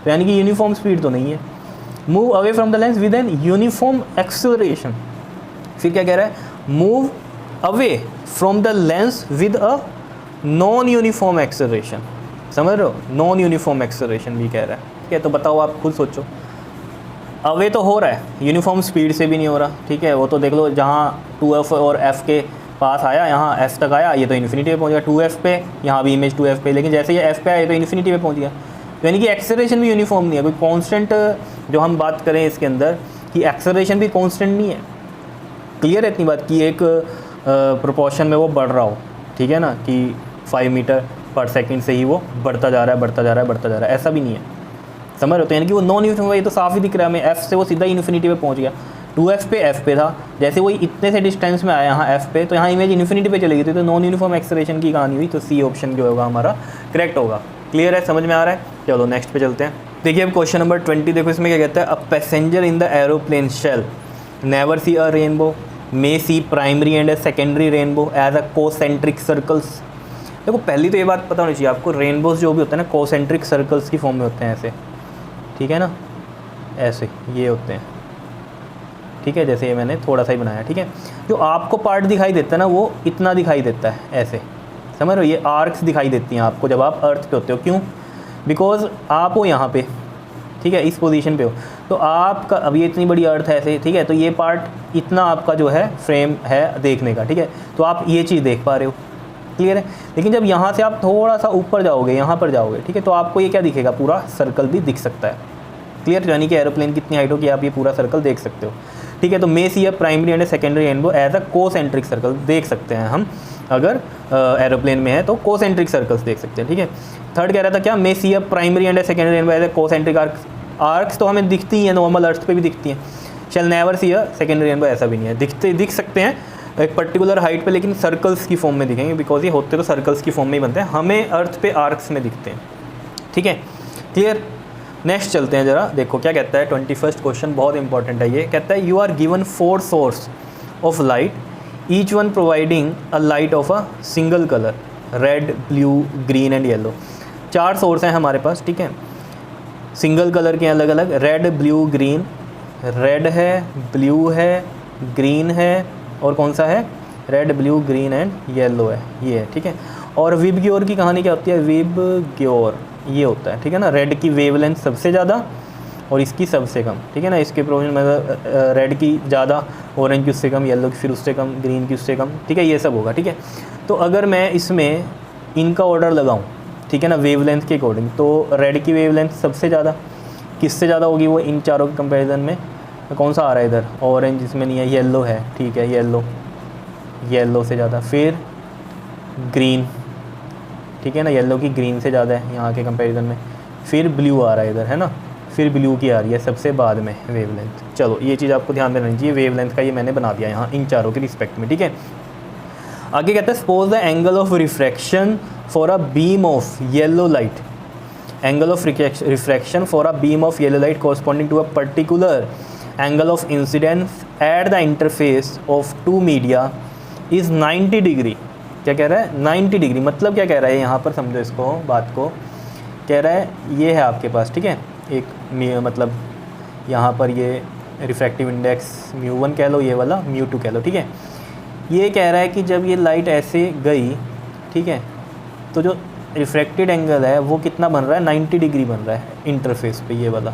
तो यानी कि यूनिफॉर्म स्पीड तो नहीं है। Move away from the lens with an uniform acceleration, फिर क्या कह रहा है, move away from the lens with a non uniform acceleration, समझ रहे हो, नॉन यूनिफॉर्म एक्सेलरेशन भी कह रहा है, ठीक है। तो बताओ आप खुद सोचो, अवे तो हो रहा है, यूनिफॉर्म स्पीड से भी नहीं हो रहा, ठीक है, वो तो देख लो जहाँ 2f और f के पास आया, यहाँ f तक आया, ये तो इन्फिनिटी पे पहुँच गया, 2f पे, यहाँ भी इमेज 2f पे, लेकिन जैसे ये f पे आया तो इन्फिनिटी पे पहुँच गया। तो यानी कि एक्सेलरेशन भी यूनिफॉर्म नहीं है, कोई कांस्टेंट जो हम बात करें इसके अंदर कि एक्सेलरेशन भी कांस्टेंट नहीं है। क्लियर है इतनी बात कि एक प्रोपोर्शन में वो बढ़ रहा हो, ठीक है ना, कि 5 मीटर पर सेकंड से ही वो बढ़ता जा रहा है, बढ़ता जा रहा है, बढ़ता जा रहा है, ऐसा भी नहीं है, समझ रहे हो। तो यानी कि वो नॉन यूनिफॉर्म, ये तो साफ ही दिख रहा है हमें, f से वो सीधा इन्फिनिटी पे पहुंच गया, 2f पे f पे था, जैसे वो इतने से डिस्टेंस में आया यहाँ f पे, तो यहाँ इमेज इन्फिनिटी पे चलेगी, तो नॉन यूनिफॉर्म एक्सेलरेशन की कहानी हुई, तो सी ऑप्शन जो होगा हमारा करेक्ट होगा। क्लियर है, समझ में आ रहा है, चलो नेक्स्ट पे चलते हैं। देखिए अब क्वेश्चन नंबर 20 देखो, इसमें क्या कहता है, a passenger in the aeroplane shall never see a rainbow may see primary and secondary rainbow as a concentric circles. देखो पहली तो ये बात पता होनी चाहिए आपको, रेनबोज जो भी होते हैं ना कोसेंट्रिक सर्कल्स की फॉर्म में होते हैं ऐसे, ठीक है ना, ऐसे ये होते हैं, ठीक है, जैसे ये मैंने थोड़ा सा ही बनाया, ठीक है। जो आपको पार्ट दिखाई देता है ना वो इतना दिखाई देता है ऐसे, समझ रहे हो, ये आर्क्स दिखाई देती हैं आपको जब आप अर्थ पे होते हो, क्यों, बिकॉज आप हो यहाँ पे, ठीक है, इस पोजीशन पे हो, तो आपका अब ये इतनी बड़ी अर्थ है ऐसे, ठीक है, तो ये पार्ट इतना आपका जो है फ्रेम है देखने का, ठीक है, तो आप ये चीज़ देख पा रहे हो, क्लियर है। लेकिन जब यहाँ से आप थोड़ा सा ऊपर जाओगे, यहाँ पर जाओगे, ठीक है, तो आपको ये क्या दिखेगा, पूरा सर्कल भी दिख सकता है, क्लियर, यानी कि एरोप्लेन कितनी हाइट हो कि आप ये पूरा सर्कल देख सकते हो, ठीक है। तो may see a primary and secondary rainbow as a concentric circle देख सकते हैं हम, अगर एरोप्लेन में है तो कोसेंट्रिक सर्कल्स देख सकते हैं, ठीक है। थर्ड कह रहा था क्या, may see a primary and secondary rainbow as a concentric arcs, arcs तो हमें दिखती हैं, नॉर्मल अर्थ पे भी दिखती हैं, shell never see a secondary rainbow, ऐसा भी नहीं है, दिख सकते हैं एक पर्टिकुलर हाइट पे, लेकिन सर्कल्स की फॉर्म में दिखेंगे, बिकॉज ये होते तो सर्कल्स की फॉर्म में ही बनते हैं, हमें अर्थ पे आर्क्स में दिखते हैं, ठीक है, क्लियर। नेक्स्ट चलते हैं जरा, देखो क्या कहता है, 21st क्वेश्चन बहुत इंपॉर्टेंट है ये, कहता है you are given 4 source of light, each one providing a light of a single colour, red, blue, green and yellow. 4 source हैं हमारे पास, ठीक है, सिंगल कलर के अलग अलग, रेड, ब्लू, ग्रीन, रेड है, ब्लू है, ग्रीन है, और कौन सा है, red, blue, green and yellow है, ये है, ठीक है। और विब ग्योर की कहानी क्या होती है, विब ग्योर ये होता है, ठीक है ना, रेड की वेवलेंथ सबसे ज़्यादा और इसकी सबसे कम, ठीक है ना, इसके प्रोविजन में रेड की ज़्यादा, ऑरेंज की उससे कम, येलो की फिर उससे कम, ग्रीन की उससे कम, ठीक है, ये सब होगा, ठीक है। तो अगर मैं इसमें इनका ऑर्डर लगाऊं, ठीक है ना, वेवलेंथ के अकॉर्डिंग, तो रेड की वेवलेंथ सबसे ज़्यादा, किससे ज़्यादा होगी वो इन चारों के कंपैरिजन में? कौन सा आ रहा है इधर? ऑरेंज इसमें नहीं है, येलो है, ठीक है, येलो से ज़्यादा, फिर ग्रीन, ठीक है ना, येलो की ग्रीन से ज़्यादा है यहाँ के कंपैरिजन में, फिर ब्लू आ रहा है इधर, है ना, फिर ब्लू की आ रही है सबसे बाद में वेवलेंथ। चलो ये चीज़ आपको ध्यान में रखनी चाहिए, वेवलेंथ का ये मैंने बना दिया यहाँ इन चारों के रिस्पेक्ट में, ठीक है। आगे कहता है suppose the angle of refraction for a beam of yellow light, angle of refraction for a beam of yellow light corresponding to a particular angle of incidence at the interface of two media is 90 degree. क्या कह रहा है? 90 degree. मतलब क्या कह रहा है यहाँ पर, समझो इसको बात को, कह रहा है ये है आपके पास, ठीक है, एक मतलब यहाँ पर ये रिफ्रैक्टिव इंडेक्स μ1 कह लो, ये वाला μ2 कह लो, ठीक है। ये कह रहा है कि जब ये लाइट ऐसे गई, ठीक है, तो जो रिफ्रैक्टेड एंगल है वो कितना बन रहा है? 90 डिग्री बन रहा है इंटरफेस पे, ये वाला।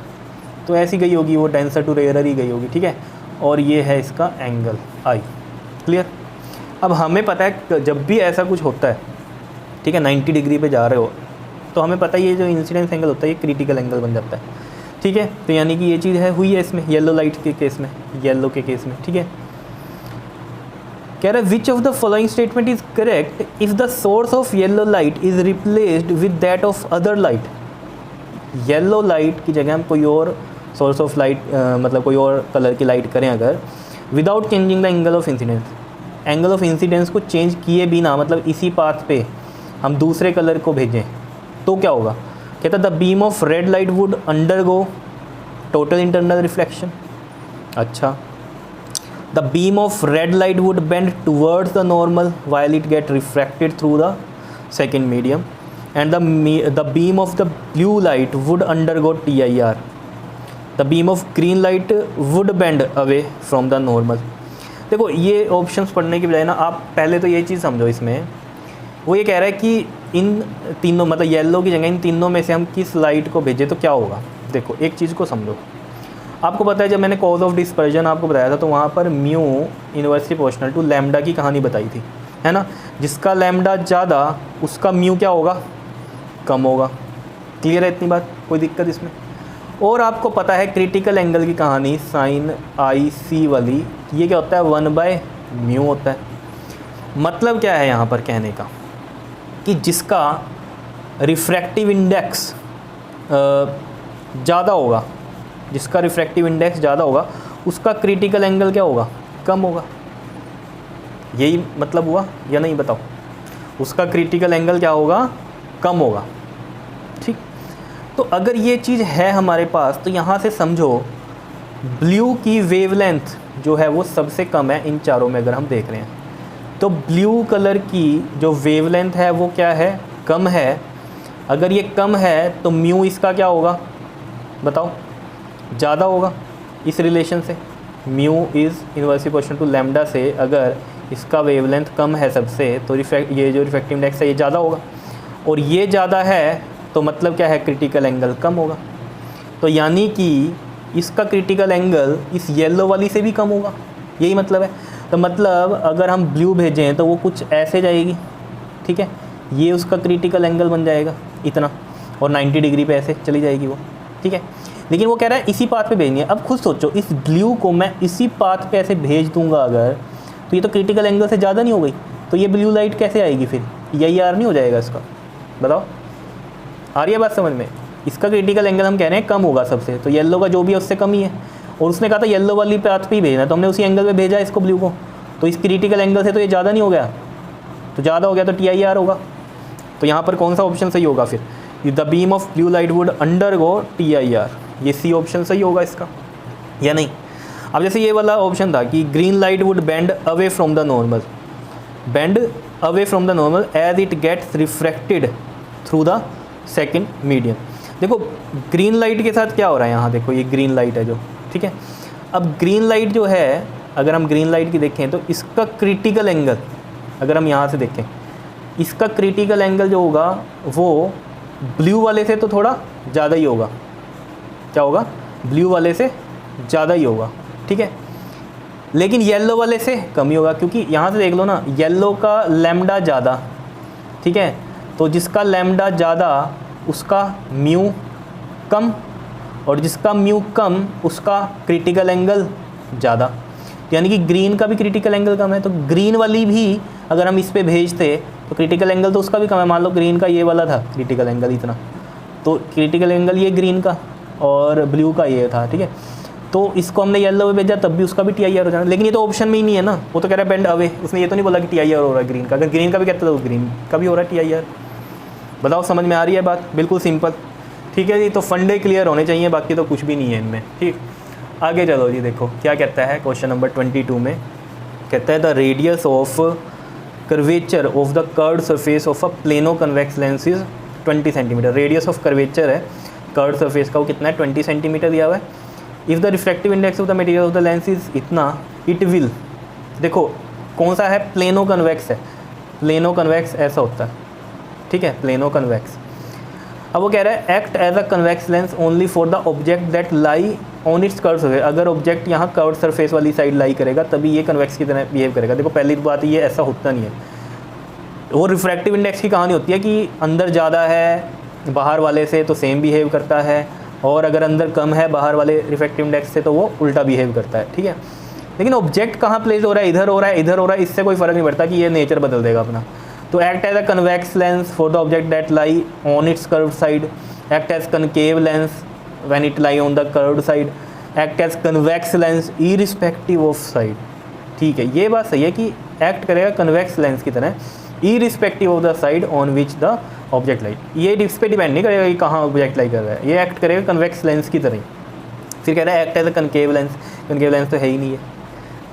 तो ऐसी गई होगी वो, डेंसर टू रेयर ही गई होगी, ठीक है। और ये है इसका एंगल आई। क्लियर? अब हमें पता है जब भी ऐसा कुछ होता है, ठीक है, 90 डिग्री पे जा रहे हो, तो हमें पता है ये जो इंसिडेंस एंगल होता है ये क्रिटिकल एंगल बन जाता है, ठीक है। तो यानी कि ये चीज़ है, हुई है इसमें येलो लाइट के केस में, येलो के केस में, ठीक है। कह रहा है विच of the following statement is correct if the source of yellow light is replaced with that of other light. Yellow light की जगह हम कोई और सोर्स ऑफ लाइट मतलब कोई और कलर की लाइट करें अगर, without changing the angle of incidence, angle of incidence को चेंज किए बिना, मतलब इसी पाथ पे हम दूसरे कलर को भेजें, तो क्या होगा? कहता the beam of red light would undergo total internal reflection. अच्छा, the beam of red light would bend towards the normal while it get refracted through the second medium, and the beam of the blue light would undergo TIR। The beam of green light would bend away from the normal. देखो ये options पढ़ने की बजाय ना आप पहले तो ये चीज़ समझो, इसमें वो ये कह रहा है कि इन तीनों, मतलब येलो की जगह इन तीनों में से हम किस लाइट को भेजें तो क्या होगा। देखो एक चीज़ को समझो, आपको पता है जब मैंने कॉज ऑफ डिस्पर्जन आपको बताया था तो वहाँ पर mu inversely proportional to lambda की कहानी बताई थी, है ना। जिसका लैम्डा ज़्यादा उसका म्यू क्या होगा? कम होगा। क्लियर है इतनी बात? कोई दिक्कत इसमें? और आपको पता है क्रिटिकल एंगल की कहानी साइन IC वाली, ये क्या होता है? 1/μ होता है। मतलब क्या है यहाँ पर कहने का कि जिसका रिफ्रैक्टिव इंडेक्स ज़्यादा होगा, जिसका रिफ्रैक्टिव इंडेक्स ज़्यादा होगा उसका क्रिटिकल एंगल क्या होगा? कम होगा। यही मतलब हुआ या नहीं? बताओ। उसका क्रिटिकल एंगल क्या होगा? कम होगा। ठीक, तो अगर ये चीज़ है हमारे पास तो यहाँ से समझो ब्लू की वेवलेंथ जो है वो सबसे कम है इन चारों में। अगर हम देख रहे हैं तो ब्लू कलर की जो वेवलेंथ है वो क्या है? कम है। अगर ये कम है तो म्यू इसका क्या होगा? बताओ। ज़्यादा होगा इस रिलेशन से। Mu is inversely proportional to lambda से अगर इसका वेवलेंथ कम है सबसे तो ये जो रिफ्रैक्टिव इंडेक्स है ये ज़्यादा होगा, और ये ज़्यादा है तो मतलब क्या है? क्रिटिकल एंगल कम होगा। तो यानी कि इसका क्रिटिकल एंगल इस येलो वाली से भी कम होगा, यही मतलब है। तो मतलब अगर हम ब्लू भेजें तो वो कुछ ऐसे जाएगी, ठीक है, ये उसका क्रिटिकल एंगल बन जाएगा इतना, और 90 डिग्री पे ऐसे चली जाएगी वो, ठीक है। लेकिन वो कह रहा है इसी पाथ पे भेजनी है। अब खुद सोचो, इस ब्लू को मैं इसी पाथ पे ऐसे भेज दूंगा अगर, तो ये तो क्रिटिकल एंगल से ज़्यादा नहीं हो गई, तो ये ब्लू लाइट कैसे आएगी फिर? यही आर नहीं हो जाएगा इसका? बताओ, आ रही है बात समझ में? इसका क्रिटिकल एंगल हम कह रहे हैं कम होगा सबसे, तो येलो का जो भी है उससे कम ही है, और उसने कहा था येलो वाली पाथ पे ही भेजना, तो हमने उसी एंगल पे भेजा इसको ब्लू को, तो इस क्रिटिकल एंगल से तो ये ज़्यादा नहीं हो गया, तो ज़्यादा हो गया तो TIR होगा। तो यहाँ पर कौन सा ऑप्शन सही होगा फिर? The beam of blue light would undergo TIR, ये सी ऑप्शन सही होगा इसका या नहीं? अब जैसे ये वाला ऑप्शन था कि green light would bend away from the normal, bend away from the normal as it gets refracted through the second medium. देखो ग्रीन लाइट के साथ क्या हो रहा है यहाँ, देखो ये ग्रीन लाइट है जो, ठीक है। अब ग्रीन लाइट जो है, अगर हम ग्रीन लाइट की देखें तो इसका क्रिटिकल एंगल, अगर हम यहाँ से देखें, इसका क्रिटिकल एंगल जो होगा वो ब्लू वाले से तो थोड़ा ज़्यादा ही होगा। क्या होगा? ब्लू वाले से ज़्यादा ही होगा, ठीक है। लेकिन येलो वाले से कम ही होगा, क्योंकि यहाँ से देख लो ना, येलो का लैम्डा ज़्यादा, ठीक है, तो जिसका लैम्डा ज़्यादा उसका म्यू कम, और जिसका म्यू कम उसका क्रिटिकल एंगल ज़्यादा, यानी कि ग्रीन का भी क्रिटिकल एंगल कम है, तो ग्रीन वाली भी अगर हम इस पे भेजते तो क्रिटिकल एंगल तो उसका भी कम है। मान लो ग्रीन का ये वाला था क्रिटिकल एंगल इतना, तो क्रिटिकल एंगल ये ग्रीन का और ब्लू का ये था, ठीक है। तो इसको हमने येलो में भेजा तब भी उसका भी TIR हो जाना, लेकिन ये तो ऑप्शन में ही नहीं है ना, वो तो कह रहा है बेंड अवे, उसने ये तो नहीं बोला कि TIR हो रहा है ग्रीन का। अगर ग्रीन का भी कहता तो ग्रीन का भी हो रहा है TIR। बताओ समझ में आ रही है बात? बिल्कुल सिंपल, ठीक है जी। तो फंडे क्लियर होने चाहिए, बाकी तो कुछ भी नहीं है इनमें, ठीक। आगे चलो जी, देखो क्या कहता है क्वेश्चन नंबर 22 में, कहता है the radius of curvature of the curved surface of a plano convex lens is 20 centimetre. Radius of curvature है कर्व्ड सरफेस का, वो कितना है? 20 सेंटीमीटर दिया हुआ है। If the refractive index of the material of the lens is इतना, it will, देखो कौन सा है? प्लेनो कन्वेक्स है। प्लेनो कन्वेक्स ऐसा होता है, ठीक है, प्लेनो कन्वेक्स। अब वो कह रहा है act as a convex lens only for the object that lie on its curve surface. अगर ऑब्जेक्ट यहाँ कर्व सरफेस वाली साइड लाई करेगा तभी ये कन्वेक्स की तरह बिहेव करेगा। देखो पहली बात ये ऐसा होता नहीं है, वो रिफ्रैक्टिव इंडेक्स की कहानी होती है कि अंदर ज़्यादा है बाहर वाले से तो सेम बिहेव करता है, और अगर अंदर कम है बाहर वाले रिफ्रैक्टिव इंडेक्स से तो वो उल्टा बिहेव करता है, ठीक है। लेकिन ऑब्जेक्ट कहाँ प्लेस हो रहा है? इधर हो रहा है, इधर हो रहा है, इससे कोई फ़र्क नहीं पड़ता कि ये नेचर बदल देगा अपना। तो act as a convex lens for the object that lie on its curved side, act as concave lens when it lie on the curved side, act as convex lens irrespective of side, ठीक है। ये बात सही है कि act करेगा convex lens की तरह irrespective of the side on which the object lie. ये इस पर डिपेंड नहीं करेगा कि कहाँ ऑब्जेक्ट लाई कर रहा है, ये एक्ट करेगा कन्वेक्स लेंस की तरह। फिर कह रहा है act as a concave lens, concave lens तो है ही नहीं है,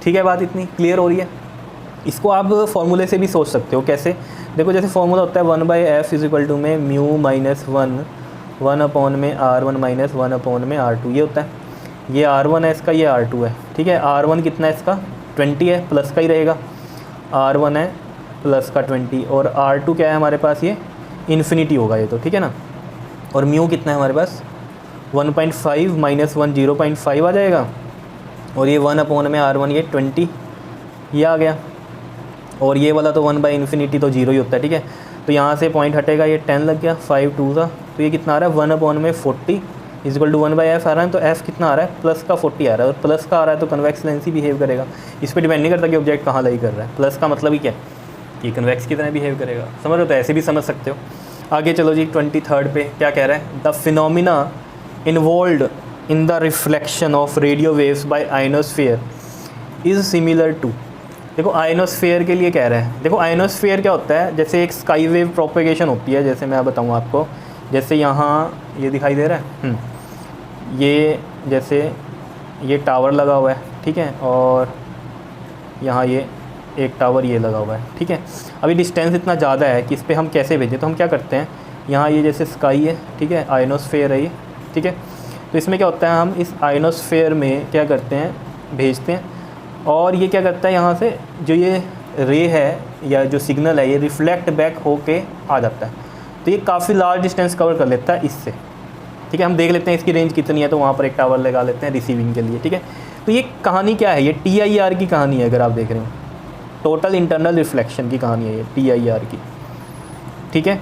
ठीक है। बात इतनी क्लियर हो रही है। इसको आप फॉर्मूले से भी सोच सकते हो। कैसे? देखो जैसे फॉर्मूला होता है 1/f इज इक्वल टू में म्यू माइनस 1 अपॉन में R1 माइनस 1 अपॉन में R2, ये होता है। ये R1 है इसका, ये R2 है, ठीक है। R1 कितना है इसका? 20 है, प्लस का ही रहेगा। R1 है प्लस का 20, और R2 क्या है हमारे पास? ये इन्फिनिटी होगा ये तो, ठीक है ना। और म्यू कितना है हमारे पास? 1.5 माइनस 1 0.5 आ जाएगा, और ये 1 अपॉन में R1 ये 20 ये आ गया, और ये वाला तो 1/∞ तो 0 ही होता है, ठीक है। तो यहाँ से पॉइंट हटेगा, ये 10 लग गया, 5 2 था, तो ये कितना आ रहा है? 1 अपॉन में 40 इज इक्वल टू 1/f आ रहा है। तो f कितना आ रहा है? प्लस का 40 आ रहा है, और प्लस का आ रहा है तो कन्वेक्स लेंस ही बिहेव करेगा। इस पर डिपेंड नहीं करता कि ऑब्जेक्ट कहाँ लाई कर रहा है। प्लस का मतलब ही क्या है? ये कन्वेक्स की तरह बिहेव करेगा। समझ रहे हो? तो ऐसे भी समझ सकते हो। आगे चलो जी 23rd पे क्या कह रहा है? The phenomena involved in the reflection of radio waves by ionosphere is similar to. देखो आयनोस्फीयर के लिए कह रहा है। देखो आयनोस्फीयर क्या होता है? जैसे एक स्काई वेव प्रोपेगेशन होती है, जैसे मैं बताऊँ आपको, जैसे यहाँ ये दिखाई दे रहा है, ये जैसे ये टावर लगा हुआ है, ठीक है, और यहाँ ये एक टावर ये लगा हुआ है, ठीक है। अभी डिस्टेंस इतना ज़्यादा है कि इस पर हम कैसे भेजें? तो हम क्या करते हैं, यहाँ ये जैसे स्काई है, ठीक है, आयनोस्फीयर है ये, ठीक है। तो इसमें क्या होता है, हम इस आयनोस्फीयर में क्या करते हैं? भेजते हैं, और ये क्या करता है, यहाँ से जो ये रे है या जो सिग्नल है ये रिफ्लेक्ट बैक होके आ जाता है। तो ये काफ़ी लार्ज डिस्टेंस कवर कर लेता है इससे, ठीक है। हम देख लेते हैं इसकी रेंज कितनी है, तो वहाँ पर एक टावर लगा लेते हैं रिसीविंग के लिए, ठीक है। तो ये कहानी क्या है? ये TIR की कहानी है। अगर आप देख रहे हो, टोटल इंटरनल रिफ्लेक्शन की कहानी है ये TIR की, ठीक है।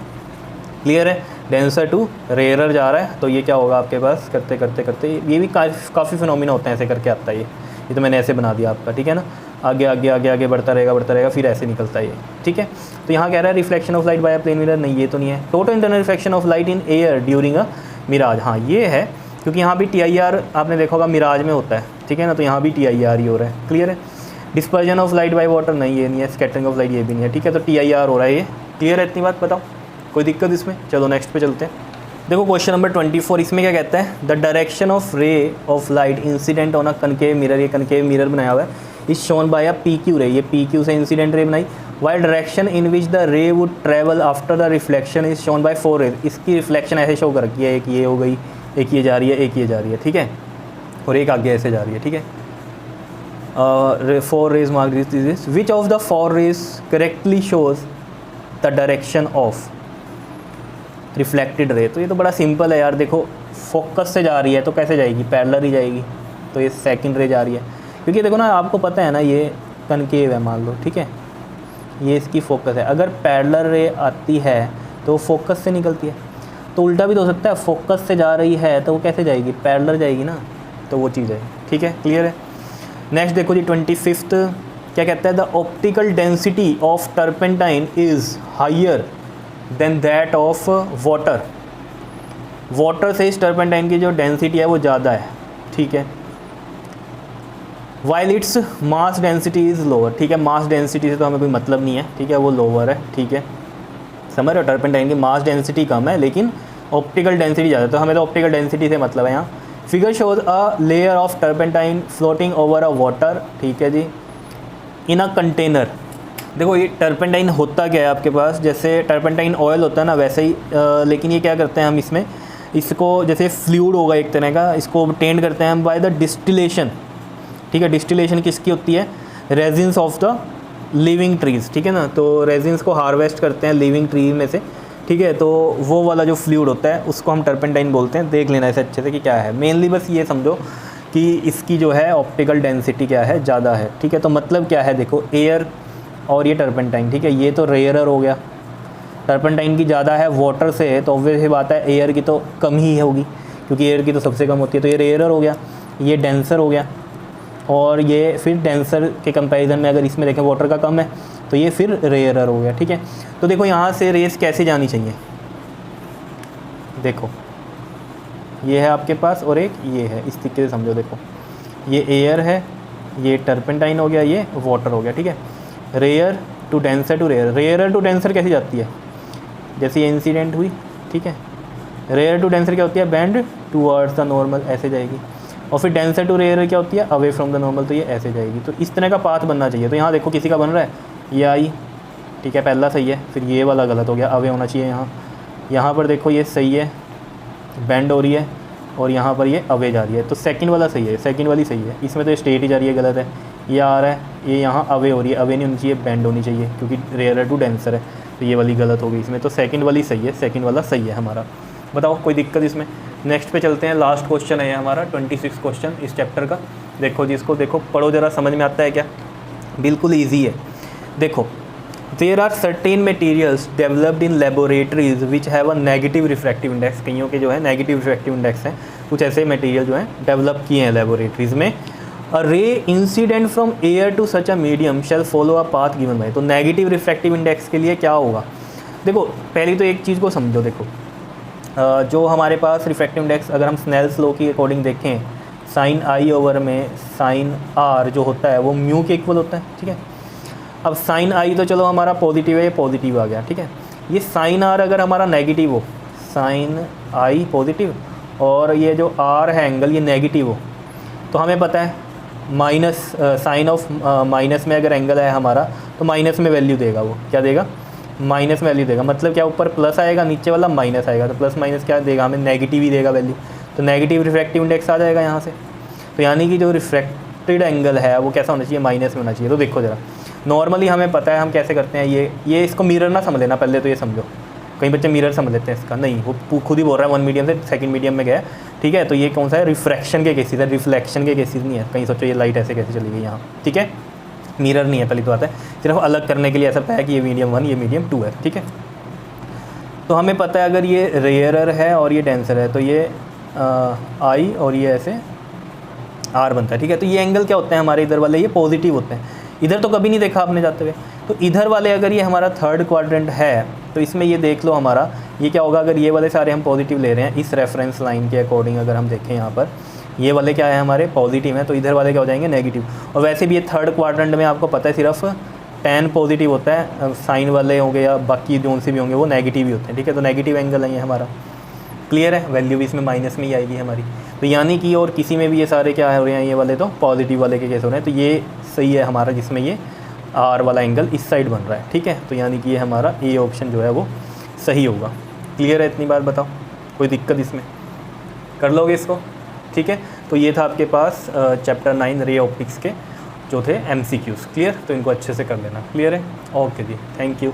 क्लियर है? डेंसर टू रेयरर जा रहा है, तो ये क्या होगा आपके पास? करते करते करते ये भी काफ़ी फिनोमिना होते हैं, ऐसे करके आता है ये तो मैंने ऐसे बना दिया आपका, ठीक है ना। आगे आगे आगे आगे बढ़ता रहेगा, फिर ऐसे निकलता है ये, ठीक है। तो यहाँ कह रहा है reflection of light by a plane mirror, नहीं ये तो नहीं है। Total internal reflection of light in air during a mirage, हाँ ये है, क्योंकि यहाँ भी TIR आपने देखा होगा मिराज में होता है, ठीक है ना। तो यहाँ भी TIR ही हो रहा है। क्लियर है? Dispersion of light by water, नहीं ये नहीं है। स्कैटरिंग ऑफ लाइट, ये भी नहीं है, ठीक है। तो TIR हो रहा है ये। क्लियर है इतनी बात? बताओ कोई दिक्कत इसमें? चलो नेक्स्ट पे चलते हैं। देखो क्वेश्चन नंबर 24, इसमें क्या कहता है? The direction of ray of light incident on a concave mirror, ये कनकेव मिरर बनाया हुआ है, is shown by a PQ ray, ये PQ से इंसिडेंट रे बनाई। While direction in which the ray would travel after the reflection is shown by 4 rays. इसकी reflection ऐसे show कर रखी है, एक ये हो गई, एक ये जा रही है, एक ये जा रही है, ठीक है, और एक आगे ऐसे जा रही है, ठीक है। 4 rays mark this, which of the 4 rays correctly shows the direction of reflected ray. तो ये तो बड़ा सिंपल है यार। देखो फोकस से जा रही है तो कैसे जाएगी? पैरेलल ही जाएगी, तो ये सेकंड रे जा रही है, क्योंकि देखो ना आपको पता है ना ये कनकेव है मान लो, ठीक है, ये इसकी फोकस है। अगर पैरेलल रे आती है तो फोकस से निकलती है, तो उल्टा भी तो हो सकता है, फोकस से जा रही है तो वो कैसे जाएगी, पैरेलल जाएगी ना, तो वो चीज़ है। ठीक है, क्लियर है। नेक्स्ट देखो जी 25th क्या कहता है, the optical density of turpentine is higher than that of water. Water से इस टर्पेंटाइन की जो डेंसिटी है वो ज़्यादा है। ठीक है, while its mass density is lower. ठीक है, मास डेंसिटी से तो हमें कोई मतलब नहीं है, ठीक है, वो लोअर है। ठीक है, समझ रहे हो, टर्पेंटाइन की मास डेंसिटी कम है लेकिन ऑप्टिकल डेंसिटी ज़्यादा, तो हमें तो ऑप्टिकल डेंसिटी से मतलब है यहाँ। Figure shows a layer of turpentine floating over a water. ठीक है जी, इन अ कंटेनर। देखो ये टर्पेंटाइन होता क्या है आपके पास, जैसे टर्पेंटाइन ऑयल होता है ना वैसे ही, लेकिन ये क्या करते हैं हम इसमें, इसको जैसे फ्लूइड होगा एक तरह का, इसको ऑब्टेन करते हैं हम बाय द डिस्टिलेशन। ठीक है, डिस्टिलेशन किसकी होती है, resins of the living trees. ठीक है ना, तो रेजिन्स को हार्वेस्ट करते हैं लिविंग ट्री में से। ठीक है, तो वो वाला जो फ्लूइड होता है उसको हम टर्पेंटाइन बोलते हैं। देख लेना इसे अच्छे से कि क्या है, मेनली बस ये समझो कि इसकी जो है ऑप्टिकल डेंसिटी क्या है, ज़्यादा है। ठीक है, तो मतलब क्या है, देखो एयर और ये टर्पेंटाइन। ठीक है, ये तो रेयरर हो गया, टर्पेंटाइन की ज़्यादा है वाटर से है, तो ऑब्वियस ही बात है एयर की तो कम ही होगी, क्योंकि एयर की तो सबसे कम होती है, तो ये रेयरर हो गया, ये डेंसर हो गया। और ये फिर डेंसर के कंपैरिजन में अगर इसमें देखें वाटर का कम है तो ये फिर रेयरर हो गया। ठीक है, तो देखो यहाँ से रेस कैसे जानी चाहिए, देखो ये है आपके पास और एक ये है, इस तरीके से समझो। देखो ये एयर है, ये टर्पेंटाइन हो गया, ये वाटर हो गया। ठीक है, rare to denser to rare, rare to denser कैसे जाती है, जैसे ये इंसिडेंट हुई। ठीक है, रेयर टू डेंसर क्या होती है, बेंड टूवर्ड्स द नॉर्मल, ऐसे जाएगी। और फिर डेंसर टू रेयर क्या होती है, अवे फ्रॉम द नॉर्मल, तो ये ऐसे जाएगी। तो इस तरह का पाथ बनना चाहिए। तो यहाँ देखो किसी का बन रहा है, ये आई, ठीक है, पहला सही है, फिर ये वाला गलत हो गया, अवे होना चाहिए यहाँ। यहाँ पर देखो ये सही है, बेंड हो रही है, और यहाँ पर ये अवे जा रही है, तो सेकंड वाला सही है, सेकंड वाली सही है। इसमें तो स्ट्रेट ही जा रही है, गलत है। ये आ रहा है, ये यहाँ अवे हो रही है, अवे नहीं होनी चाहिए, बेंड होनी चाहिए, क्योंकि रेयर टू डेंसर है, तो ये वाली गलत हो गई इसमें। तो सेकंड वाली सही है, सेकंड वाला सही है हमारा। बताओ कोई दिक्कत इसमें। नेक्स्ट पे चलते हैं, लास्ट क्वेश्चन है हमारा 26 क्वेश्चन इस चैप्टर का। देखो जी, इसको देखो, पढ़ो जरा, समझ में आता है क्या, बिल्कुल ईजी है। देखो, there are certain materials developed in laboratories which have a negative refractive index. कईयों के जो है नेगेटिव रिफ्रैक्टिव इंडेक्स हैं, कुछ ऐसे मटेरियल जो हैं डेवलप किए हैं लेबोरेटरीज में। A ray incident from air to such a medium shall follow a path given by. तो नेगेटिव रिफ्रैक्टिव इंडेक्स के लिए क्या होगा, देखो पहली तो एक चीज़ को समझो। देखो जो हमारे पास रिफ्रैक्टिव इंडेक्स अगर हम स्नेल्स लॉ की अकॉर्डिंग देखें, साइन आई ओवर में साइन आर जो होता है वो म्यू के इक्वल होता है। ठीक है, अब साइन आई तो चलो हमारा पॉजिटिव है, ये पॉजिटिव आ गया। ठीक है, ये साइन आर अगर हमारा नेगेटिव हो, साइन आई पॉजिटिव और ये जो आर है एंगल ये नेगेटिव हो, तो हमें पता है माइनस साइन ऑफ माइनस में अगर एंगल है हमारा तो माइनस में वैल्यू देगा, वो क्या देगा, माइनस में वैल्यू देगा। मतलब क्या, ऊपर प्लस आएगा, नीचे वाला माइनस आएगा, तो प्लस माइनस क्या देगा हमें, नेगेटिव ही देगा वैल्यू। तो नेगेटिव रिफ्रैक्टिव इंडेक्स आ जाएगा यहाँ से। तो यानी कि जो रिफ्रैक्टेड एंगल है वो कैसा होना चाहिए, माइनस में होना चाहिए। तो देखो जरा, नॉर्मली हमें पता है हम कैसे करते हैं, ये इसको मिरर ना समझ लेना पहले, तो ये समझो, कई बच्चे मिरर समझ लेते हैं इसका, नहीं, वो खुद ही बोल रहा है वन मीडियम से सेकंड मीडियम में गया। ठीक है, तो ये कौन सा है, रिफ्रैक्शन के केसेस है, रिफ्लेक्शन के केसेस नहीं है। कहीं सोचो ये लाइट ऐसे कैसे चली गई यहाँ। ठीक है, मिरर नहीं है, पहली तो बात है, सिर्फ अलग करने के लिए ऐसा है कि ये मीडियम 1 ये मीडियम 2 है। ठीक है, तो हमें पता है अगर ये रेयरर है और ये डेंसर है तो ये आई और ये ऐसे आर बनता है। ठीक है, तो ये एंगल क्या होते हैं हमारे इधर वाले, ये पॉजिटिव होते हैं। इधर तो कभी नहीं देखा आपने जाते हुए, तो इधर वाले अगर ये हमारा थर्ड क्वाड्रेंट है तो इसमें ये देख लो हमारा ये क्या होगा, अगर ये वाले सारे हम पॉजिटिव ले रहे हैं इस रेफरेंस लाइन के अकॉर्डिंग, अगर हम देखें यहाँ पर ये वाले क्या है हमारे पॉजिटिव हैं, तो इधर वाले क्या हो जाएंगे, नेगेटिव। और वैसे भी ये थर्ड क्वाड्रेंट में आपको पता है सिर्फ 10 पॉजिटिव होता है, साइन वाले होंगे या बाकी जोन से भी होंगे वो नेगेटिव ही होते हैं। ठीक है, तो नेगेटिव एंगल है ये हमारा, क्लियर है, वैल्यू भी इसमें माइनस में ही आएगी हमारी। तो यानी कि और किसी में भी ये सारे क्या हो रहे हैं, ये वाले तो पॉजिटिव वाले के केस हो रहे हैं, तो ये सही है हमारा, जिसमें ये आर वाला एंगल इस साइड बन रहा है। ठीक है, तो यानी कि ये हमारा ए ऑप्शन जो है वो सही होगा। क्लियर है, इतनी बात बताओ, कोई दिक्कत इसमें, कर लोगे इसको। ठीक है, तो ये था आपके पास चैप्टर 9 रे ऑप्टिक्स के जो थे MCQs। क्लियर, तो इनको अच्छे से कर लेना। क्लियर है, ओके जी, थैंक यू।